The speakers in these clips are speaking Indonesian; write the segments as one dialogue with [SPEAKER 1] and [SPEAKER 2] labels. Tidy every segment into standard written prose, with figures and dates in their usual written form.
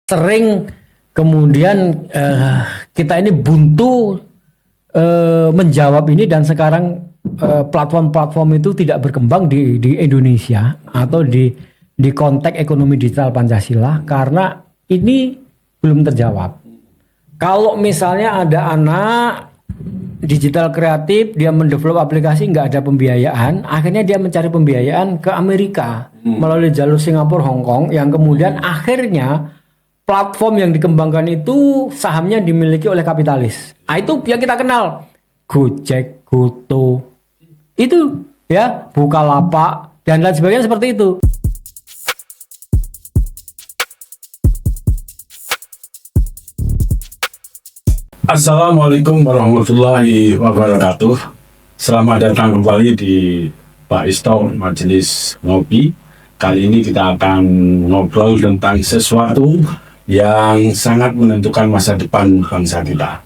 [SPEAKER 1] sering kemudian kita ini buntu menjawab ini, dan sekarang platform-platform itu tidak berkembang di Indonesia atau di konteks ekonomi digital Pancasila karena ini belum terjawab. Kalau misalnya ada anak digital kreatif, dia mendevelop aplikasi, nggak ada pembiayaan, akhirnya dia mencari pembiayaan ke Amerika melalui jalur Singapura, Hong Kong, yang kemudian akhirnya platform yang dikembangkan itu sahamnya dimiliki oleh kapitalis. Nah, itu yang kita kenal, Gojek, Goto, itu ya, Bukalapak dan lain sebagainya seperti itu.
[SPEAKER 2] Assalamualaikum warahmatullahi wabarakatuh. Selamat datang kembali di Pak Isto Majelis Ngopi. Kali ini kita akan ngobrol tentang sesuatu yang sangat menentukan masa depan bangsa kita,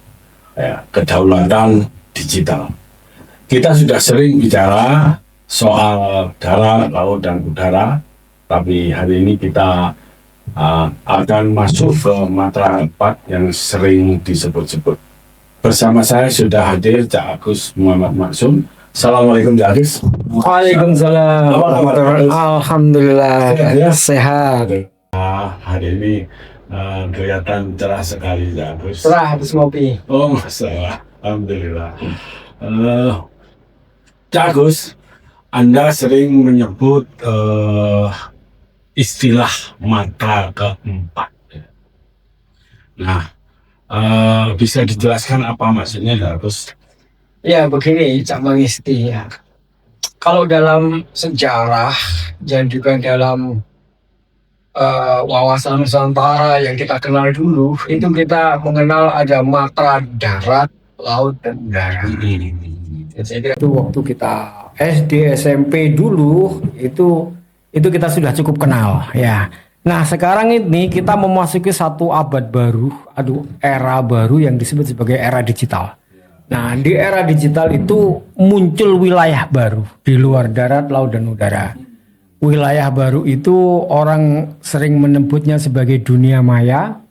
[SPEAKER 2] ya, kedaulatan digital. Kita sudah sering bicara soal darat, laut, dan udara, tapi hari ini kita akan masuk ke matra 4 yang sering disebut-sebut. Bersama saya sudah hadir Cak Agus Muhammad Maksum. Assalamualaikum Cak Agus.
[SPEAKER 1] Waalaikumsalam. Alhamdulillah sehat.
[SPEAKER 2] Hari ini kelihatan cerah sekali Cak Agus.
[SPEAKER 1] Cerah habis ngopi.
[SPEAKER 2] Oh, masalah. Alhamdulillah. Cak Agus, Anda sering menyebut istilah matra keempat. Nah, bisa dijelaskan apa maksudnya, Cak?
[SPEAKER 3] Ya begini Cak Mangisti ya. Kalau dalam sejarah dan juga dalam wawasan Nusantara yang kita kenal dulu, itu kita mengenal ada matra darat, laut, dan udara. Jadi
[SPEAKER 1] Itu waktu kita SD, SMP dulu itu kita sudah cukup kenal ya. Nah, sekarang ini kita memasuki satu abad baru, era baru yang disebut sebagai era digital. Nah, di era digital itu muncul wilayah baru di luar darat, laut, dan udara. Wilayah baru itu orang sering menyebutnya sebagai dunia maya,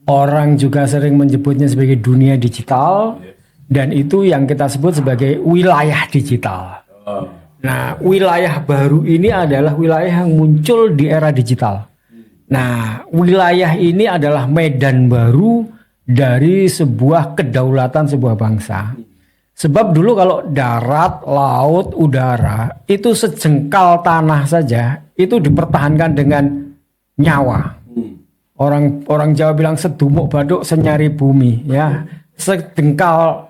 [SPEAKER 1] orang juga sering menyebutnya sebagai dunia digital, dan itu yang kita sebut sebagai wilayah digital. Nah, wilayah baru ini adalah wilayah yang muncul di era digital. Nah, wilayah ini adalah medan baru dari sebuah kedaulatan sebuah bangsa. Sebab dulu kalau darat, laut, udara, itu sejengkal tanah saja, itu dipertahankan dengan nyawa. Orang Jawa bilang sedumuk baduk senyari bumi, ya. Sejengkal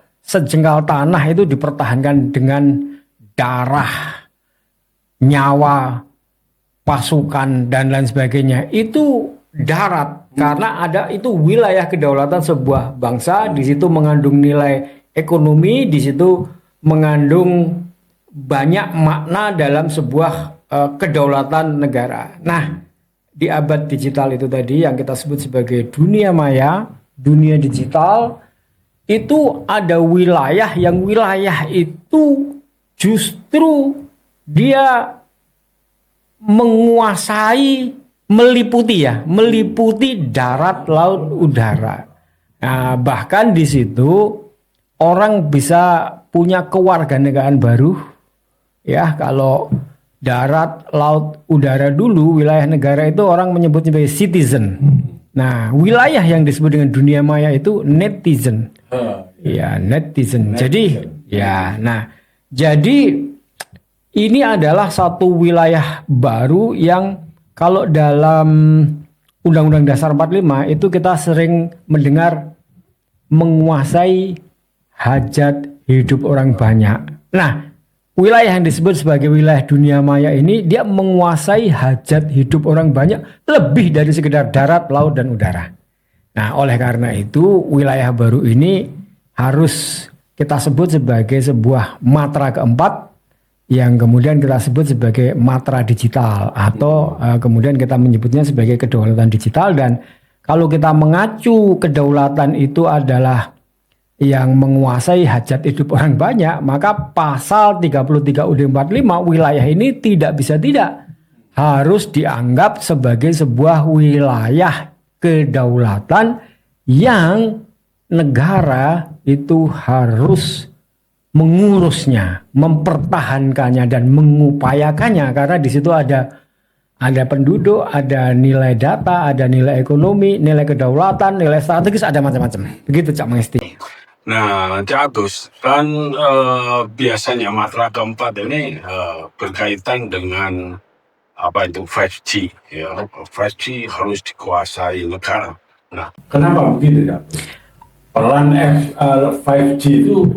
[SPEAKER 1] tanah itu dipertahankan dengan darah, nyawa, pasukan, dan lain sebagainya. Itu darat karena ada itu wilayah kedaulatan sebuah bangsa. Di situ mengandung nilai ekonomi, di situ mengandung banyak makna dalam sebuah kedaulatan negara. Nah, di abad digital itu tadi yang kita sebut sebagai dunia maya, dunia digital, itu ada wilayah yang wilayah itu justru dia menguasai, meliputi darat, laut, udara. Nah, bahkan di situ orang bisa punya kewarganegaraan baru. Ya, kalau darat, laut, udara dulu wilayah negara itu orang menyebutnya sebagai citizen. Nah, wilayah yang disebut dengan dunia maya itu netizen. Ya, netizen. Jadi, ya, nah. Jadi ini adalah satu wilayah baru yang kalau dalam Undang-Undang Dasar 45 itu kita sering mendengar menguasai hajat hidup orang banyak. Nah, wilayah yang disebut sebagai wilayah dunia maya ini dia menguasai hajat hidup orang banyak lebih dari sekedar darat, laut, dan udara. Nah, oleh karena itu wilayah baru ini harus kita sebut sebagai sebuah matra keempat yang kemudian kita sebut sebagai matra digital atau kemudian kita menyebutnya sebagai kedaulatan digital. Dan kalau kita mengacu kedaulatan itu adalah yang menguasai hajat hidup orang banyak, maka pasal 33 UUD 45 wilayah ini tidak bisa tidak harus dianggap sebagai sebuah wilayah kedaulatan yang negara itu harus mengurusnya, mempertahankannya dan mengupayakannya, karena di situ ada penduduk, ada nilai data, ada nilai ekonomi, nilai kedaulatan, nilai strategis, ada macam-macam. Begitu Cak Mengesti.
[SPEAKER 2] Nah, Cak Agus, kan biasanya matra keempat ini berkaitan dengan apa itu 5G, ya. 5G harus dikuasai negara. Nah, kenapa begitu, Cak? Peran 5G itu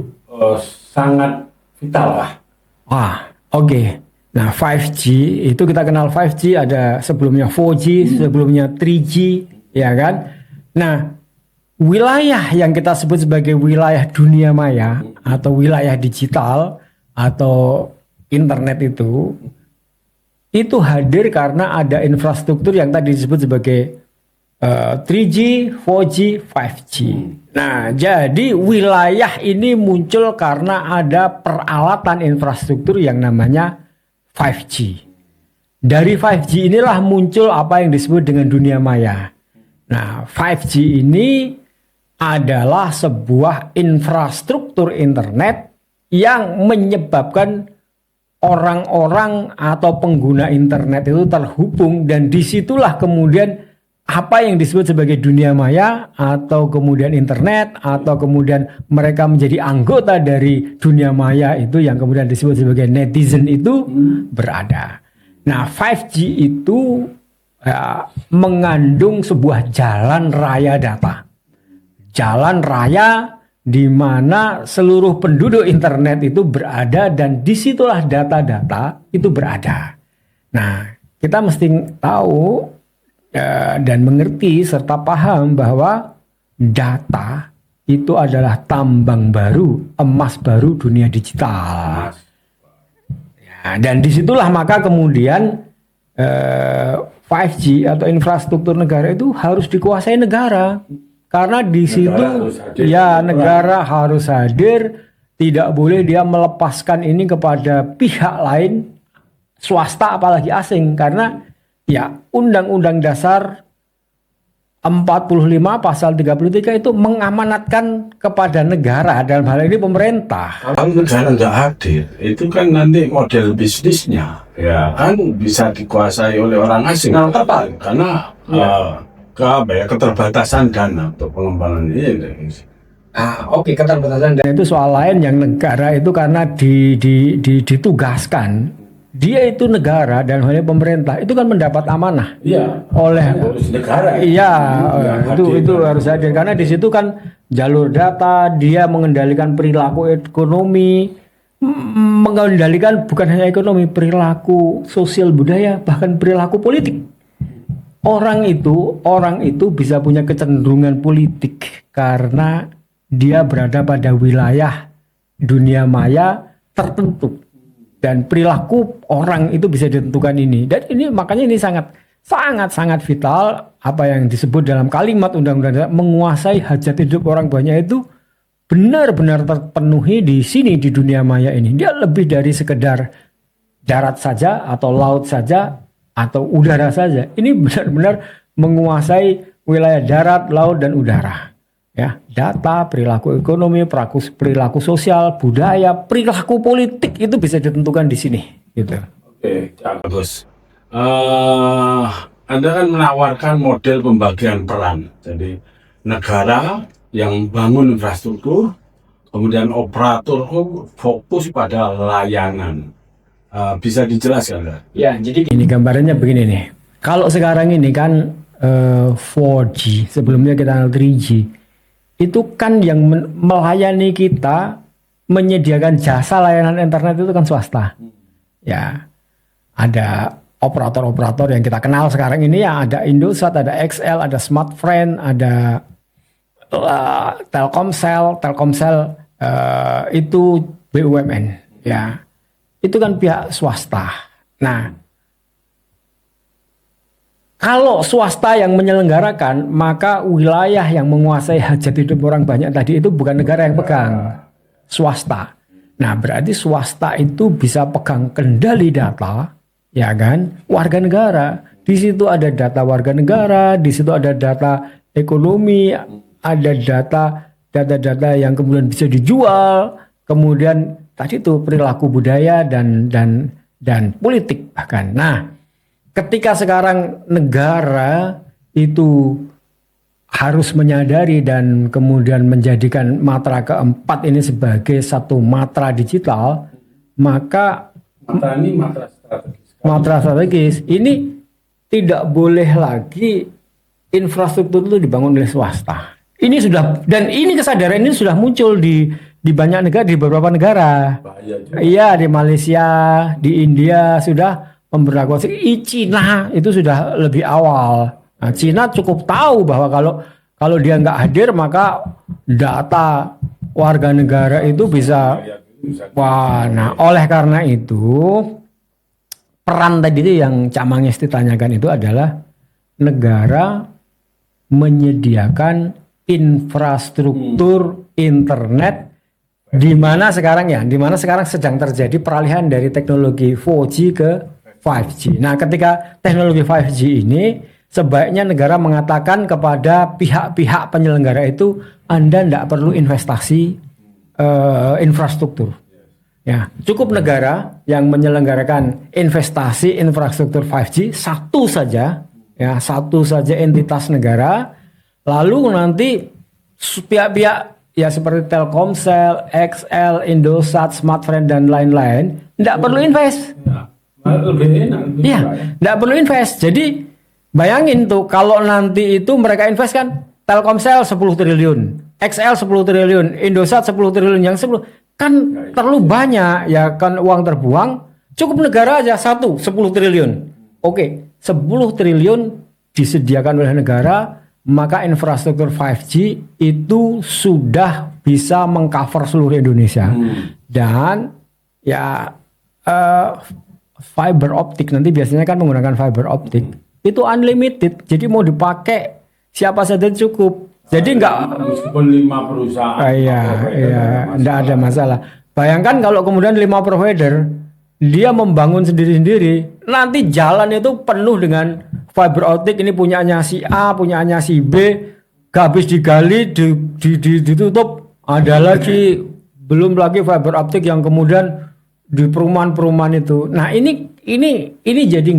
[SPEAKER 2] sangat vital lah.
[SPEAKER 1] Wah, oke. Nah, 5G itu kita kenal 5G, ada sebelumnya 4G, sebelumnya 3G, ya kan? Nah, wilayah yang kita sebut sebagai wilayah dunia maya atau wilayah digital atau internet itu hadir karena ada infrastruktur yang tadi disebut sebagai 3G, 4G, 5G. Nah, jadi wilayah ini muncul karena ada peralatan infrastruktur yang namanya 5G. Dari 5G inilah muncul apa yang disebut dengan dunia maya. Nah, 5G ini adalah sebuah infrastruktur internet yang menyebabkan orang-orang atau pengguna internet itu terhubung, dan disitulah kemudian apa yang disebut sebagai dunia maya atau kemudian internet atau kemudian mereka menjadi anggota dari dunia maya itu yang kemudian disebut sebagai netizen itu berada. Nah, 5G itu mengandung sebuah jalan raya data. Jalan raya di mana seluruh penduduk internet itu berada dan disitulah data-data itu berada. Nah, kita mesti tahu dan mengerti serta paham bahwa data itu adalah tambang baru, emas baru dunia digital. Ya, dan disitulah maka kemudian 5G atau infrastruktur negara itu harus dikuasai negara. Karena di situ negara harus hadir, tidak boleh dia melepaskan ini kepada pihak lain, swasta apalagi asing, karena ya Undang-Undang Dasar 45 pasal 33 itu mengamanatkan kepada negara, dalam hal ini pemerintah.
[SPEAKER 2] Kalau negara nggak hadir, itu kan nanti model bisnisnya ya kan bisa dikuasai oleh orang asing. Kenapa? Karena keterbatasan dana untuk pengembangan ini.
[SPEAKER 3] Oke, keterbatasan dana
[SPEAKER 1] itu soal lain. Yang negara itu karena ditugaskan, dia itu negara dan hanya pemerintah itu kan mendapat amanah oleh
[SPEAKER 2] negara.
[SPEAKER 1] Itu harus hadir karena di situ kan jalur data, dia mengendalikan perilaku ekonomi, mengendalikan bukan hanya ekonomi, perilaku sosial budaya, bahkan perilaku politik. Orang itu bisa punya kecenderungan politik karena dia berada pada wilayah dunia maya tertentu, dan perilaku orang itu bisa ditentukan ini. Dan ini makanya ini sangat vital apa yang disebut dalam kalimat undang-undang menguasai hajat hidup orang banyak itu benar-benar terpenuhi di sini di dunia maya ini. Dia lebih dari sekedar darat saja atau laut saja atau udara saja. Ini benar-benar menguasai wilayah darat, laut, dan udara. Ya, data, perilaku ekonomi, perilaku sosial, budaya, perilaku politik itu bisa ditentukan di sini. Gitu.
[SPEAKER 2] Oke, bagus. Anda kan menawarkan model pembagian peran. Jadi negara yang bangun infrastruktur, kemudian operator fokus pada layanan. Bisa dijelaskan nggak?
[SPEAKER 1] Ya, jadi ini gambarannya begini nih. Kalau sekarang ini kan 4G, sebelumnya kita 3G, itu kan yang melayani kita, menyediakan jasa layanan internet itu kan swasta. Ya, ada operator-operator yang kita kenal sekarang ini ya, ada Indosat, ada XL, ada Smartfren, ada Telkomsel itu BUMN, ya. Itu kan pihak swasta. Nah, kalau swasta yang menyelenggarakan, maka wilayah yang menguasai hajat hidup orang banyak tadi itu bukan negara yang pegang, swasta. Nah, berarti swasta itu bisa pegang kendali data, ya kan, warga negara. Di situ ada data warga negara, di situ ada data ekonomi, ada data yang kemudian bisa dijual, kemudian tadi itu perilaku budaya dan politik bahkan. Nah, ketika sekarang negara itu harus menyadari dan kemudian menjadikan matra keempat ini sebagai satu matra digital, maka
[SPEAKER 2] Matra ini matra strategis.
[SPEAKER 1] matra strategis ini tidak boleh lagi infrastruktur itu dibangun oleh swasta. Ini sudah, dan ini kesadaran ini sudah muncul di banyak negara, di beberapa negara.
[SPEAKER 2] Bahaya juga.
[SPEAKER 1] Iya, di Malaysia, di India sudah memberlakukan. Cina itu sudah lebih awal. Nah, Cina cukup tahu bahwa kalau dia nggak hadir maka data warga negara itu bisa. Wah, nah oleh karena itu peran tadi itu yang Cak Mangesti tanyakan itu adalah negara menyediakan infrastruktur internet di mana sekarang sedang terjadi peralihan dari teknologi 4G ke 5G. Nah, ketika teknologi 5G ini sebaiknya negara mengatakan kepada pihak-pihak penyelenggara itu Anda tidak perlu investasi infrastruktur. Ya, cukup negara yang menyelenggarakan investasi infrastruktur 5G satu saja entitas negara, lalu nanti pihak-pihak ya seperti Telkomsel, XL, Indosat, Smartfren dan lain-lain tidak perlu invest.
[SPEAKER 2] Lebih enak.
[SPEAKER 1] Iya, tidak perlu invest. Jadi bayangin tuh kalau nanti itu mereka invest kan Telkomsel 10 triliun, XL 10 triliun, Indosat 10 triliun, yang 10 kan terlalu banyak ya kan, uang terbuang. Cukup negara aja 10 triliun. Oke, 10 triliun disediakan oleh negara, maka infrastruktur 5G itu sudah bisa mengcover seluruh Indonesia. Dan ya fiber optik nanti biasanya kan menggunakan fiber optik itu unlimited, jadi mau dipakai siapa saja cukup. Jadi
[SPEAKER 2] meskipun 5 perusahaan.
[SPEAKER 1] Iya, enggak ada masalah. Bayangkan kalau kemudian 5 provider dia membangun sendiri-sendiri, nanti jalan itu penuh dengan fiber optik, ini punyanya si A, punyanya si B, gak habis digali, ditutup, ada lagi, belum lagi fiber optik yang kemudian di perumahan-perumahan itu. Nah, ini jadi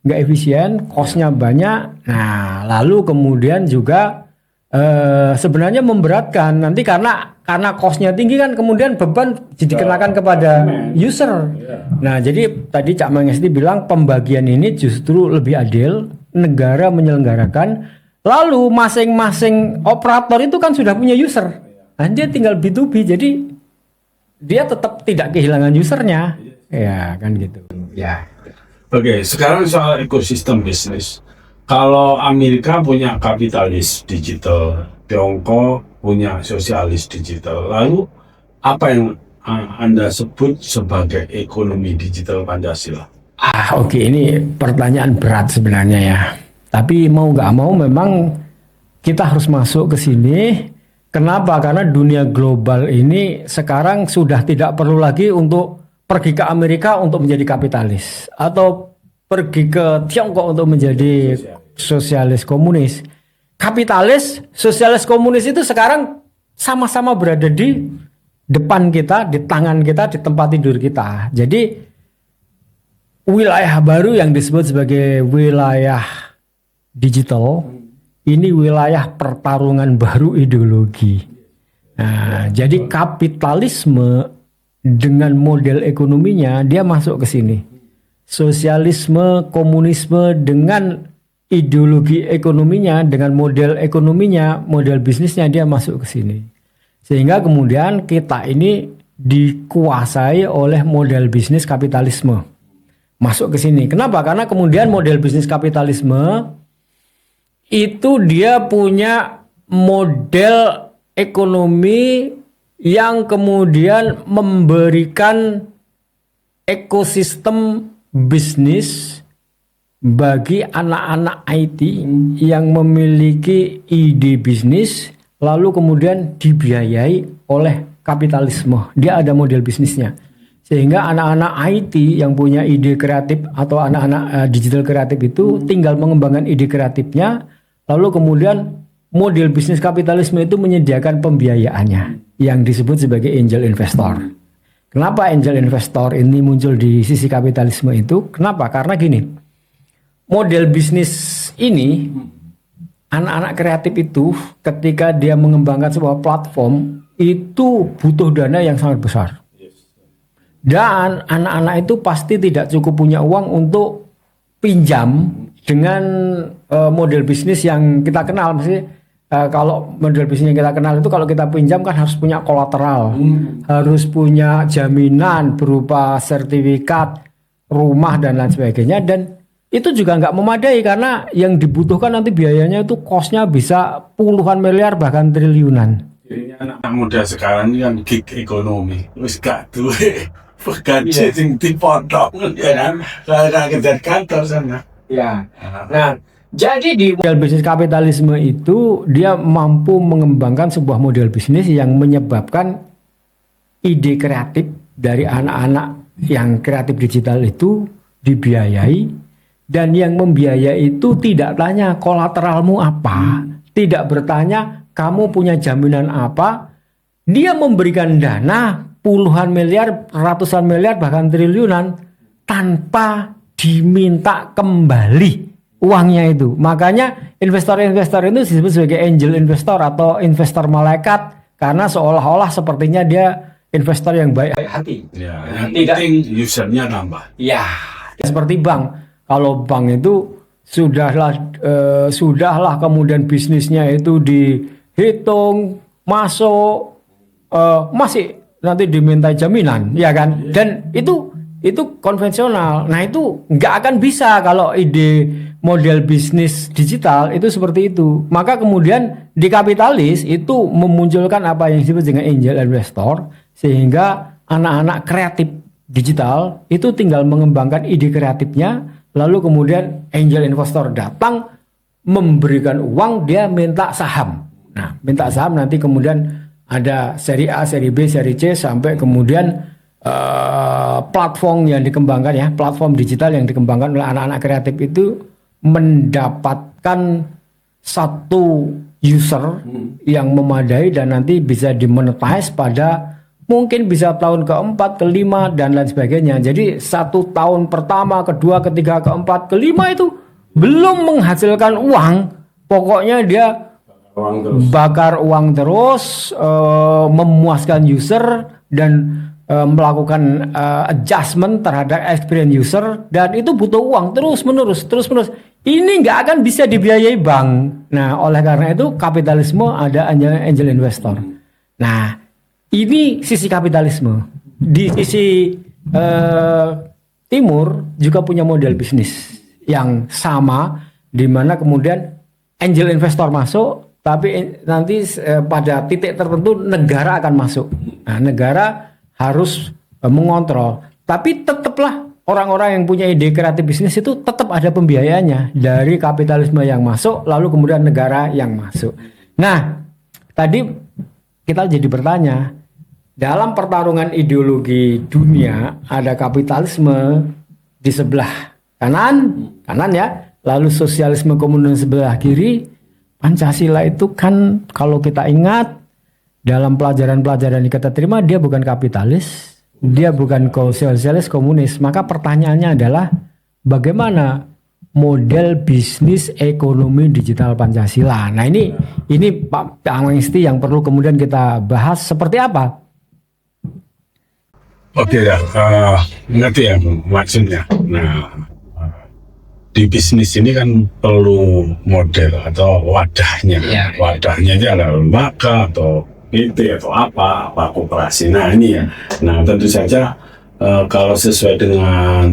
[SPEAKER 1] nggak efisien, cost-nya banyak. Nah, lalu kemudian juga sebenarnya memberatkan nanti karena cost-nya tinggi kan, kemudian beban dikenakan kepada user. Nah, jadi tadi Cak Mangesti bilang pembagian ini justru lebih adil, negara menyelenggarakan, lalu masing-masing operator itu kan sudah punya user. Nah, dia tinggal B2B, jadi dia tetap tidak kehilangan usernya. Ya, kan gitu. Ya.
[SPEAKER 2] Oke, sekarang soal ekosistem bisnis. Kalau Amerika punya kapitalis digital, Tiongkok punya sosialis digital. Lalu apa yang Anda sebut sebagai ekonomi digital Pancasila?
[SPEAKER 1] Oke, ini pertanyaan berat sebenarnya ya. Tapi mau nggak mau memang kita harus masuk ke sini. Kenapa? Karena dunia global ini sekarang sudah tidak perlu lagi untuk pergi ke Amerika untuk menjadi kapitalis atau pergi ke Tiongkok untuk menjadi sosialis komunis. Kapitalis, sosialis komunis itu sekarang sama-sama berada di depan kita, di tangan kita, di tempat tidur kita. Jadi wilayah baru yang disebut sebagai wilayah digital, ini wilayah pertarungan baru ideologi. Nah, jadi kapitalisme dengan model ekonominya dia masuk ke sini. Sosialisme, komunisme dengan ideologi ekonominya, dengan model ekonominya, model bisnisnya dia masuk ke sini. Sehingga kemudian kita ini dikuasai oleh model bisnis kapitalisme. Masuk ke sini. Kenapa? Karena kemudian model bisnis kapitalisme itu dia punya model ekonomi yang kemudian memberikan ekosistem bisnis bagi anak-anak IT yang memiliki ide bisnis, lalu kemudian dibiayai oleh kapitalisme. Dia ada model bisnisnya. Sehingga anak-anak IT yang punya ide kreatif atau anak-anak digital kreatif itu tinggal mengembangkan ide kreatifnya, lalu kemudian model bisnis kapitalisme itu menyediakan pembiayaannya yang disebut sebagai angel investor. Kenapa angel investor ini muncul di sisi kapitalisme itu? Kenapa? Karena gini, model bisnis ini anak-anak kreatif itu ketika dia mengembangkan sebuah platform itu butuh dana yang sangat besar. Dan anak-anak itu pasti tidak cukup punya uang untuk pinjam dengan model bisnis yang kita kenal. Maksudnya kalau model bisnis yang kita kenal itu kalau kita pinjam kan harus punya kolateral, harus punya jaminan berupa sertifikat rumah dan lain sebagainya. Dan itu juga nggak memadai karena yang dibutuhkan nanti biayanya itu kosnya bisa puluhan miliar bahkan triliunan.
[SPEAKER 2] Ini anak muda sekarang ini kan gig ekonomi, wis gak duwe pegaji sing dipotong ya kan, kayak kerja kantor sana.
[SPEAKER 3] Ya. Nah, jadi di
[SPEAKER 1] Model bisnis kapitalisme itu dia mampu mengembangkan sebuah model bisnis yang menyebabkan ide kreatif dari anak-anak yang kreatif digital itu dibiayai, dan yang membiayai itu tidak tanya kolateralmu apa, tidak bertanya kamu punya jaminan apa, dia memberikan dana puluhan miliar, ratusan miliar, bahkan triliunan tanpa diminta kembali uangnya itu. Makanya investor-investor itu disebut sebagai angel investor atau investor malaikat karena seolah-olah sepertinya dia investor yang baik
[SPEAKER 3] hati.
[SPEAKER 2] Ya, yang penting usernya nambah.
[SPEAKER 3] Ya.
[SPEAKER 1] seperti bank. Kalau bank itu sudahlah kemudian bisnisnya itu dihitung masuk masih nanti diminta jaminan, ya kan? Dan itu konvensional. Nah itu nggak akan bisa kalau ide model bisnis digital itu seperti itu. Maka kemudian di kapitalis itu memunculkan apa yang disebut dengan angel investor, sehingga anak-anak kreatif digital itu tinggal mengembangkan ide kreatifnya, lalu kemudian angel investor datang memberikan uang, dia minta saham. Nah minta saham nanti kemudian ada seri A, seri B, seri C, sampai kemudian platform yang dikembangkan ya, platform digital yang dikembangkan oleh anak-anak kreatif itu mendapatkan satu user yang memadai dan nanti bisa dimonetize pada mungkin bisa tahun keempat, kelima dan lain sebagainya. Jadi 1 tahun pertama, kedua, ketiga, keempat, kelima itu belum menghasilkan uang, pokoknya dia bakar uang terus, memuaskan user dan melakukan adjustment terhadap experience user, dan itu butuh uang terus menerus. Ini nggak akan bisa dibiayai bank. Nah oleh karena itu kapitalisme ada angel investor. Nah ini sisi kapitalisme. Di sisi timur juga punya model bisnis yang sama, di mana kemudian angel investor masuk. Tapi nanti pada titik tertentu negara akan masuk. Nah, negara harus mengontrol. Tapi tetaplah orang-orang yang punya ide kreatif bisnis itu tetap ada pembiayaannya dari kapitalisme yang masuk, lalu kemudian negara yang masuk. Nah, tadi kita jadi bertanya, dalam pertarungan ideologi dunia ada kapitalisme di sebelah kanan ya, lalu sosialisme komunisme sebelah kiri. Pancasila itu kan kalau kita ingat dalam pelajaran-pelajaran yang kita terima, dia bukan kapitalis, dia bukan sosialis komunis. Maka pertanyaannya adalah bagaimana model bisnis ekonomi digital Pancasila. Nah ini Pak Angesti yang perlu kemudian kita bahas seperti apa.
[SPEAKER 2] Oke ya, ngerti ya maksudnya. Nah, di bisnis ini kan perlu model atau wadahnya.
[SPEAKER 3] Ya.
[SPEAKER 2] Wadahnya itu adalah lembaga atau PT atau apa koperasi. Nah ini ya. Nah tentu saja kalau sesuai dengan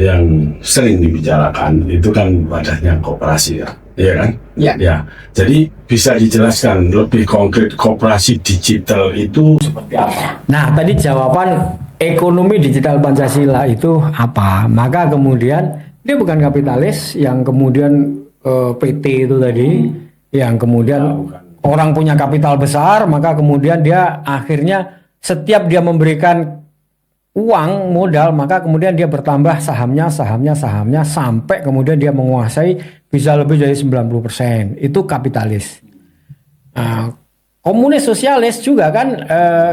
[SPEAKER 2] yang sering dibicarakan itu kan wadahnya koperasi ya, iya kan?
[SPEAKER 3] Ya.
[SPEAKER 2] Ya. Jadi bisa dijelaskan lebih konkret koperasi digital itu seperti apa?
[SPEAKER 1] Nah tadi jawaban ekonomi digital Pancasila itu apa? Maka kemudian dia bukan kapitalis yang kemudian PT itu tadi, yang kemudian orang punya kapital besar, maka kemudian dia akhirnya setiap dia memberikan uang modal, maka kemudian dia bertambah sahamnya sampai kemudian dia menguasai bisa lebih dari 90%. Itu kapitalis. Nah, komunis sosialis juga kan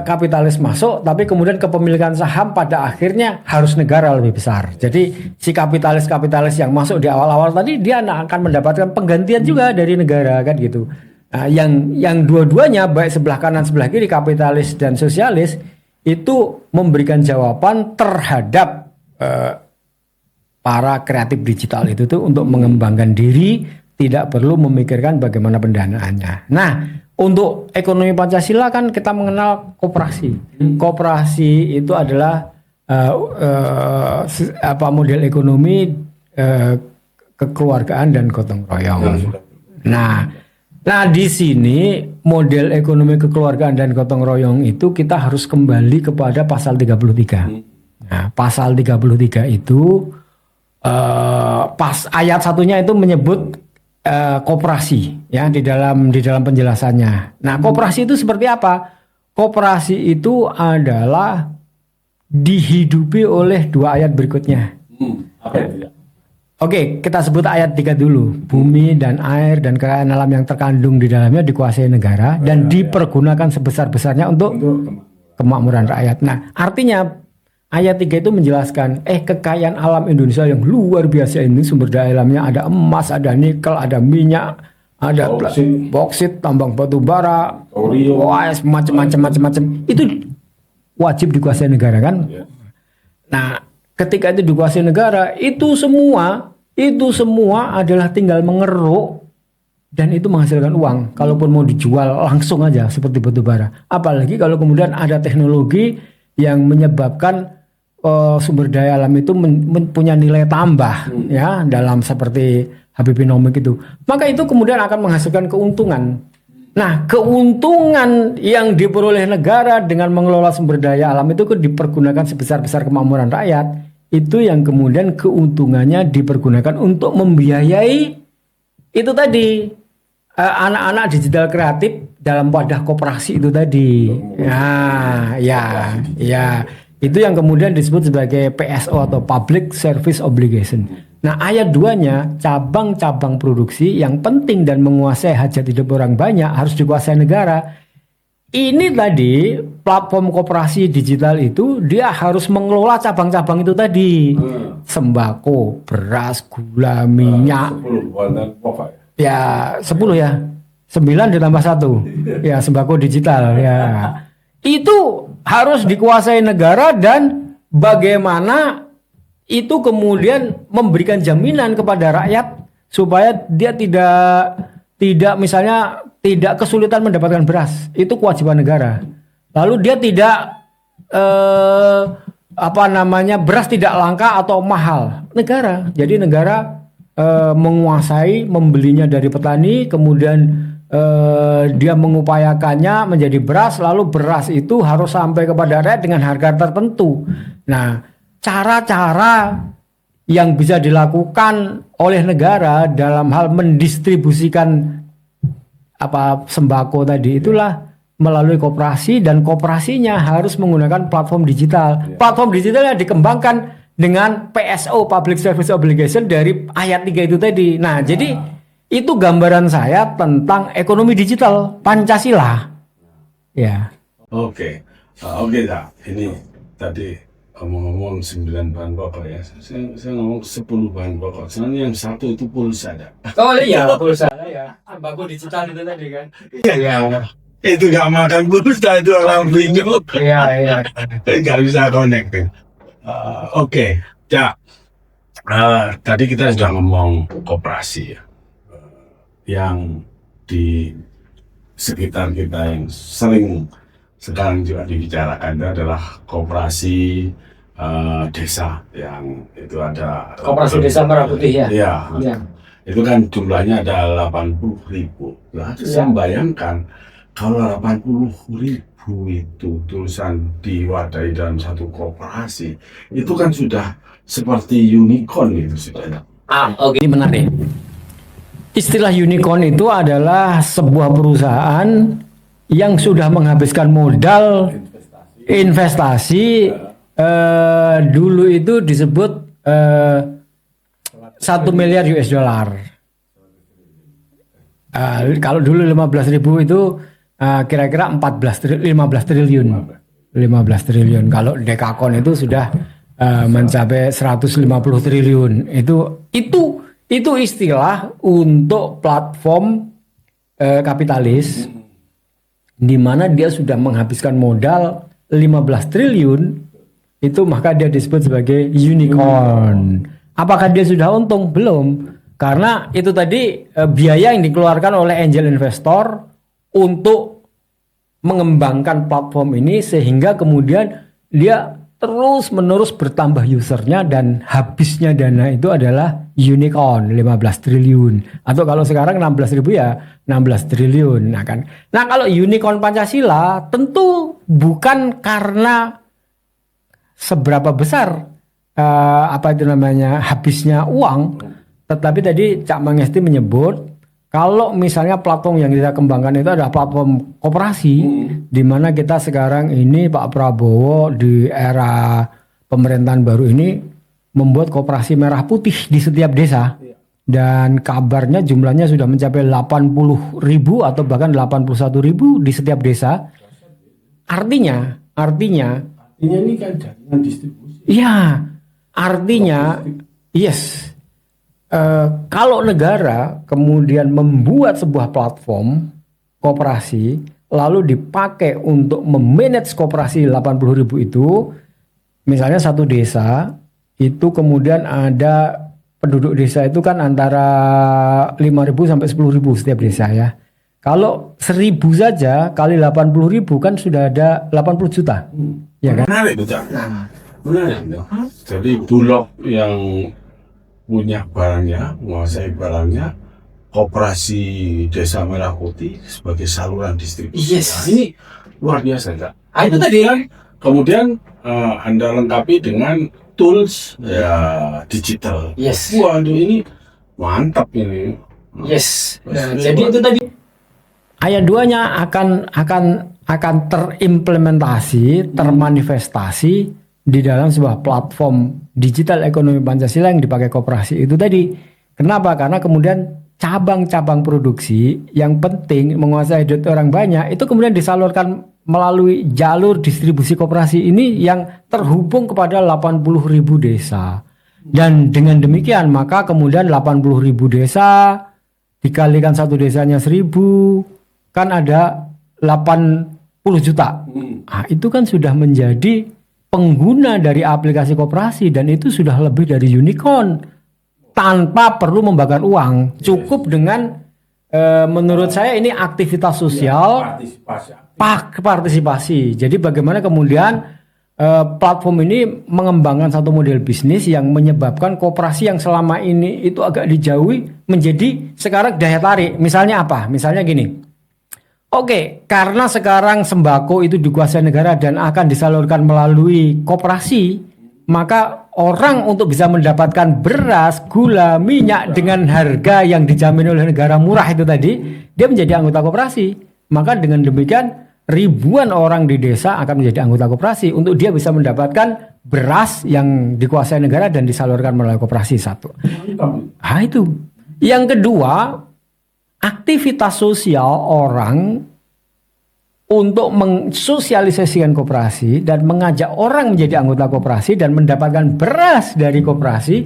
[SPEAKER 1] kapitalis masuk, tapi kemudian kepemilikan saham pada akhirnya harus negara lebih besar. Jadi si kapitalis yang masuk di awal-awal tadi dia akan mendapatkan penggantian juga dari negara kan gitu. Nah, yang dua-duanya baik sebelah kanan sebelah kiri kapitalis dan sosialis itu memberikan jawaban terhadap para kreatif digital itu tuh untuk mengembangkan diri, tidak perlu memikirkan bagaimana pendanaannya. Nah, untuk ekonomi Pancasila kan kita mengenal koperasi. Koperasi itu adalah model ekonomi kekeluargaan dan gotong royong. Nah di sini model ekonomi kekeluargaan dan gotong royong itu kita harus kembali kepada pasal 33. Nah, pasal 33 itu pas ayat satunya itu menyebut koperasi ya di dalam penjelasannya. Nah, koperasi itu seperti apa? Koperasi itu adalah dihidupi oleh dua ayat berikutnya. Oke, kita sebut ayat 3 dulu. Bumi dan air dan kekayaan alam yang terkandung di dalamnya dikuasai negara dan dipergunakan sebesar-besarnya untuk kemakmuran rakyat. Nah, artinya ayat 3 itu menjelaskan kekayaan alam Indonesia yang luar biasa ini, sumber daya alamnya ada emas, ada nikel, ada minyak, ada boksit, tambang batu bara, macam-macam. Itu wajib dikuasai negara kan? Nah, ketika itu dikuasai negara, itu semua adalah tinggal mengeruk dan itu menghasilkan uang. Kalaupun mau dijual langsung aja seperti batu bara. Apalagi kalau kemudian ada teknologi yang menyebabkan sumber daya alam itu punya nilai tambah ya dalam seperti Habibie-nomics itu, maka itu kemudian akan menghasilkan keuntungan. Nah, keuntungan yang diperoleh negara dengan mengelola sumber daya alam itu dipergunakan sebesar-besar kemakmuran rakyat, itu yang kemudian keuntungannya dipergunakan untuk membiayai itu tadi anak-anak digital kreatif dalam wadah koperasi itu tadi. Nah, ya. Itu yang kemudian disebut sebagai PSO atau Public Service Obligation. Nah, ayat 2-nya cabang-cabang produksi yang penting dan menguasai hajat hidup orang banyak harus dikuasai negara. Ini tadi platform koperasi digital itu dia harus mengelola cabang-cabang itu tadi. Sembako, beras, gula, minyak. 10 ya 10 ya. 9 ditambah 1. Ya, sembako digital ya. Itu harus dikuasai negara dan bagaimana itu kemudian memberikan jaminan kepada rakyat supaya dia tidak misalnya tidak kesulitan mendapatkan beras. Itu kewajiban negara. Lalu dia tidak beras tidak langka atau mahal. Negara. Jadi negara menguasai membelinya dari petani, kemudian dia mengupayakannya menjadi beras, lalu beras itu harus sampai kepada rakyat dengan harga tertentu. Nah, cara-cara yang bisa dilakukan oleh negara dalam hal mendistribusikan sembako tadi itulah melalui koperasi, dan koperasinya harus menggunakan platform digital. Platform digital yang dikembangkan dengan PSO Public Service Obligation dari ayat 3 itu tadi. Nah, jadi itu gambaran saya tentang ekonomi digital Pancasila. Ya.
[SPEAKER 2] Oke, Dak. Ini tadi ngomong 9 bahan pokok ya. Saya ngomong 10 bahan pokok. Sebenarnya yang satu itu pulsa, Dak.
[SPEAKER 1] Oh iya, pulsa ya. Sembako digital itu tadi kan.
[SPEAKER 2] Iya. Itu nggak makan pulsa itu orang bingung.
[SPEAKER 1] Iya.
[SPEAKER 2] Nggak bisa connect. Oke, Dak. Tadi kita sudah ngomong koperasi ya. Yang di sekitar kita yang sering sekarang juga dibicarakan itu adalah koperasi desa, yang itu ada
[SPEAKER 1] Koperasi Desa Merah Putih ya.
[SPEAKER 2] Iya. Itu kan jumlahnya ada 80.000. Nah, saya membayangkan kalau 80.000 itu tulisan diwadahi dalam satu koperasi, itu kan sudah seperti unicorn itu sudah.
[SPEAKER 1] Oke, ini menarik. Istilah unicorn itu adalah sebuah perusahaan yang sudah menghabiskan modal investasi dulu itu disebut 1 miliar US dollar. Kalau dulu 15.000 itu kira-kira 15 triliun. 15 triliun. Kalau dekakon itu sudah mencapai 150 triliun. Itu istilah untuk platform kapitalis di mana dia sudah menghabiskan modal 15 triliun, itu maka dia disebut sebagai unicorn. Apakah dia sudah untung? Belum. Karena itu tadi biaya yang dikeluarkan oleh angel investor untuk mengembangkan platform ini sehingga kemudian dia terus menerus bertambah usernya dan habisnya dana itu adalah unicorn 15 triliun. Atau kalau sekarang 16.000 ya 16 triliun. Nah kalau unicorn Pancasila tentu bukan karena seberapa besar habisnya uang, tetapi tadi Cak Mangesti menyebut kalau misalnya platform yang kita kembangkan itu adalah platform koperasi, di mana kita sekarang ini Pak Prabowo di era pemerintahan baru ini membuat koperasi merah putih di setiap desa, dan kabarnya jumlahnya sudah mencapai 80.000 atau bahkan 81.000 di setiap desa. Artinya
[SPEAKER 2] ini kan jaringan distribusi.
[SPEAKER 1] Iya, artinya yes. Kalau negara kemudian membuat sebuah platform koperasi lalu dipakai untuk memanage koperasi 80.000 itu, misalnya satu desa itu kemudian ada penduduk desa itu kan antara 5.000 sampai 10.000 setiap desa ya. Kalau 1.000 saja kali 80.000 kan sudah ada 80 juta. Ya kan?
[SPEAKER 2] Menarik itu, Cak. Menarik itu. Jadi Bulog yang punya barangnya, menguasai barangnya, koperasi Desa Merah Putih sebagai saluran distribusi.
[SPEAKER 1] Yes.
[SPEAKER 2] Nah, ini luar biasa, Kak. Itu tadi kan. Kemudian Anda lengkapi dengan tools ya digital.
[SPEAKER 1] Yes.
[SPEAKER 2] Waduh, ini mantap ini.
[SPEAKER 1] Yes. Nah, jadi itu tadi ayat 2-nya akan terimplementasi, termanifestasi di dalam sebuah platform digital ekonomi Pancasila yang dipakai koperasi itu tadi. Kenapa? Karena kemudian cabang-cabang produksi yang penting menguasai duit orang banyak itu kemudian disalurkan melalui jalur distribusi koperasi ini yang terhubung kepada 80.000 desa. Dan dengan demikian maka kemudian 80.000 desa dikalikan satu desanya 1.000 kan ada 80 juta. Nah, itu kan sudah menjadi pengguna dari aplikasi koperasi dan itu sudah lebih dari unicorn tanpa perlu membakar uang. Cukup dengan menurut saya ini aktivitas sosial, partisipasi. Jadi bagaimana kemudian platform ini mengembangkan satu model bisnis yang menyebabkan koperasi yang selama ini itu agak dijauhi menjadi sekarang daya tarik. Misalnya apa? Misalnya gini. Oke, karena sekarang sembako itu dikuasai negara dan akan disalurkan melalui koperasi, maka orang untuk bisa mendapatkan beras, gula, minyak dengan harga yang dijamin oleh negara murah itu tadi, dia menjadi anggota koperasi. Maka dengan demikian ribuan orang di desa akan menjadi anggota koperasi untuk dia bisa mendapatkan beras yang dikuasai negara dan disalurkan melalui koperasi satu. Nah itu. Yang kedua, aktivitas sosial orang untuk mensosialisasikan koperasi dan mengajak orang menjadi anggota koperasi dan mendapatkan beras dari koperasi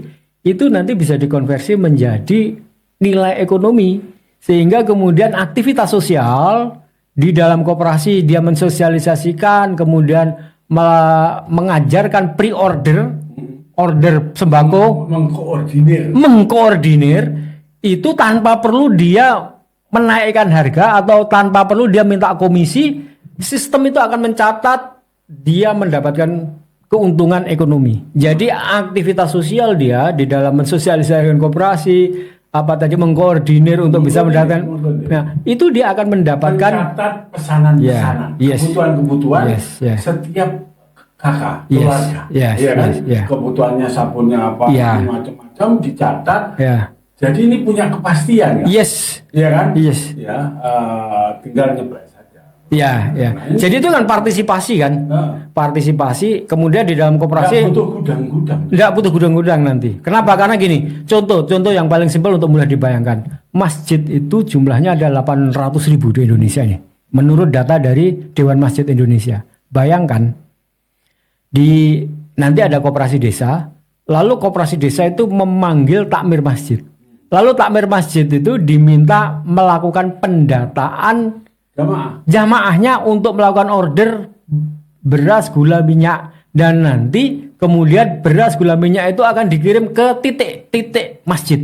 [SPEAKER 1] itu nanti bisa dikonversi menjadi nilai ekonomi sehingga kemudian aktivitas sosial di dalam koperasi dia mensosialisasikan kemudian mengajarkan pre-order order sembako mengkoordinir itu tanpa perlu dia menaikkan harga atau tanpa perlu dia minta komisi, sistem itu akan mencatat dia mendapatkan keuntungan ekonomi. Jadi aktivitas sosial dia di dalam mensosialisasikan koperasi, apa tadi mengkoordinir untuk bisa mendapatkan, nah itu dia akan mendapatkan
[SPEAKER 2] mencatat pesanan-pesanan, kebutuhan-kebutuhan setiap kakak keluarga, kan? Kebutuhannya sabunnya apa, macam-macam dicatat. Jadi ini punya kepastian, kan?
[SPEAKER 1] Yes.
[SPEAKER 2] Iya kan?
[SPEAKER 1] Yes.
[SPEAKER 2] Ya, tinggal nyebrak saja.
[SPEAKER 1] Ya, ya. Jadi itu kan partisipasi kan, partisipasi. Kemudian di dalam koperasi
[SPEAKER 2] Nggak butuh gudang-gudang.
[SPEAKER 1] nggak butuh gudang-gudang nanti. Kenapa? Karena gini, contoh yang paling simpel untuk mudah dibayangkan. Masjid itu jumlahnya ada 800.000 di Indonesia ini. Menurut data dari Dewan Masjid Indonesia. Bayangkan, nanti ada koperasi desa, lalu koperasi desa itu memanggil takmir masjid. Lalu takmir masjid itu diminta melakukan pendataan jamaahnya untuk melakukan order beras, gula, minyak, dan nanti kemudian beras, gula, minyak itu akan dikirim ke titik-titik masjid.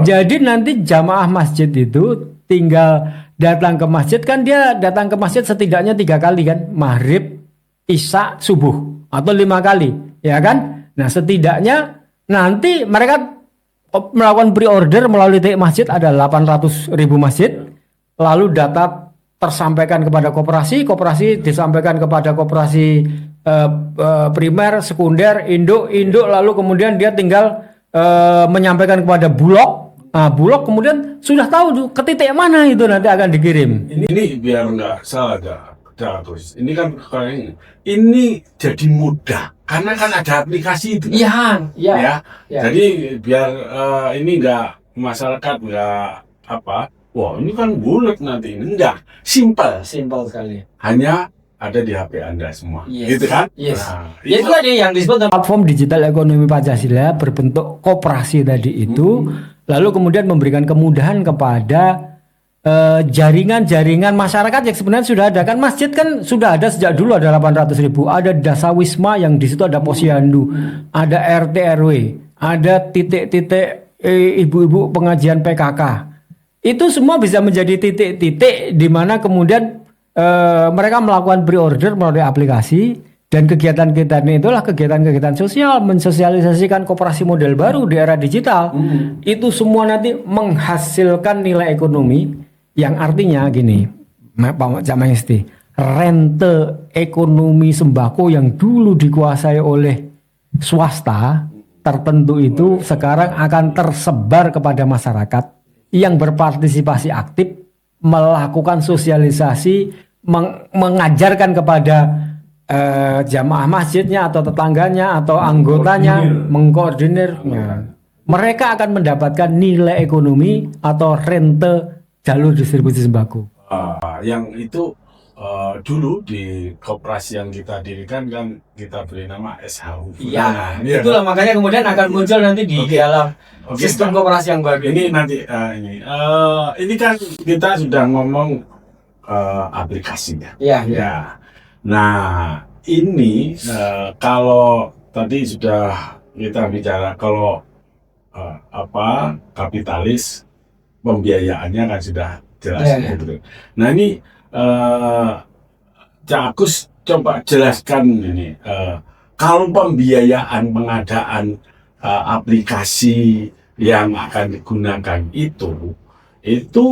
[SPEAKER 1] Jadi nanti jamaah masjid itu tinggal datang ke masjid, kan dia datang ke masjid setidaknya 3 kali kan, maghrib, isya, subuh, atau 5 kali, ya kan? Nah setidaknya nanti mereka melakukan pre-order melalui titik masjid, ada 800.000 masjid. Lalu data tersampaikan kepada koperasi disampaikan kepada koperasi primer, sekunder, induk, lalu kemudian dia tinggal menyampaikan kepada bulog. Nah, bulog kemudian sudah tahu ke titik mana itu nanti akan dikirim.
[SPEAKER 2] Ini biar nggak salah Gus. Ini kan kayak ini jadi mudah karena kan ada aplikasi itu.
[SPEAKER 1] Iya.
[SPEAKER 2] Ya. Jadi biar ini nggak masyarakat nggak apa. Wah ini kan bulat nanti ini enggak, simpel
[SPEAKER 1] sekali.
[SPEAKER 2] hanya ada di HP Anda semua,
[SPEAKER 1] Yes.
[SPEAKER 2] gitu kan?
[SPEAKER 1] Yes.
[SPEAKER 2] Nah,
[SPEAKER 1] Itu tadi yang disebut platform digital ekonomi Pancasila berbentuk koperasi tadi itu, lalu kemudian memberikan kemudahan kepada jaringan-jaringan masyarakat yang sebenarnya sudah ada kan. Masjid kan sudah ada sejak dulu, ada 800.000, ada Dasawisma yang di situ ada posyandu, ada RT RW, ada titik-titik ibu-ibu pengajian PKK. Itu semua bisa menjadi titik-titik di mana kemudian mereka melakukan pre-order melalui aplikasi, dan kegiatan-kegiatan itulah kegiatan-kegiatan sosial, mensosialisasikan koperasi model baru di era digital. Itu semua nanti menghasilkan nilai ekonomi yang artinya gini, Pak Jamaisti, rente ekonomi sembako yang dulu dikuasai oleh swasta tertentu itu sekarang akan tersebar kepada masyarakat yang berpartisipasi aktif, melakukan sosialisasi, mengajarkan kepada jamaah masjidnya atau tetangganya atau anggotanya, mengkoordinir. Mereka akan mendapatkan nilai ekonomi atau rente jalur distribusi sembako.
[SPEAKER 2] Yang itu dulu di koperasi yang kita dirikan kan kita beri nama SHU.
[SPEAKER 1] Iya, itulah makanya kemudian akan muncul nanti di dalam sistem koperasi yang baru.
[SPEAKER 2] Ini nanti ini kan kita sudah ngomong aplikasinya.
[SPEAKER 1] Iya.
[SPEAKER 2] Ya. Nah, ini kalau tadi sudah kita bicara kalau kapitalis pembiayaannya kan sudah jelas gitu. Nah, ini Cak Agus coba jelaskan ini kalau pembiayaan pengadaan aplikasi yang akan digunakan itu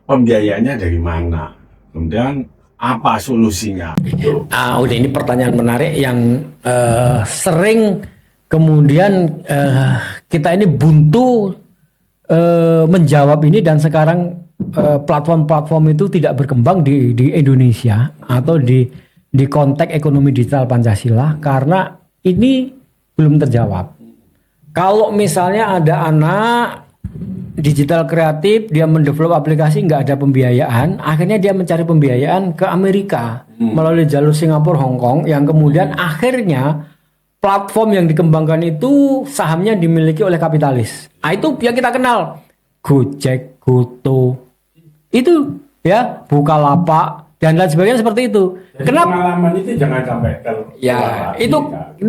[SPEAKER 2] pembiayaannya dari mana, kemudian apa solusinya?
[SPEAKER 1] Udah, ini pertanyaan menarik yang sering kemudian kita ini buntu menjawab ini, dan sekarang platform-platform itu tidak berkembang di Indonesia atau di konteks ekonomi digital Pancasila karena ini belum terjawab. Kalau misalnya ada anak digital kreatif, dia mendevelop aplikasi, nggak ada pembiayaan, akhirnya dia mencari pembiayaan ke Amerika melalui jalur Singapura, Hong Kong, yang kemudian akhirnya platform yang dikembangkan itu sahamnya dimiliki oleh kapitalis. Itu yang kita kenal, Gojek, Goto, itu ya, Bukalapak dan lain sebagainya seperti itu.
[SPEAKER 2] Jadi
[SPEAKER 1] Kenapa?
[SPEAKER 2] pengalaman itu jangan sampai
[SPEAKER 1] Ya, itu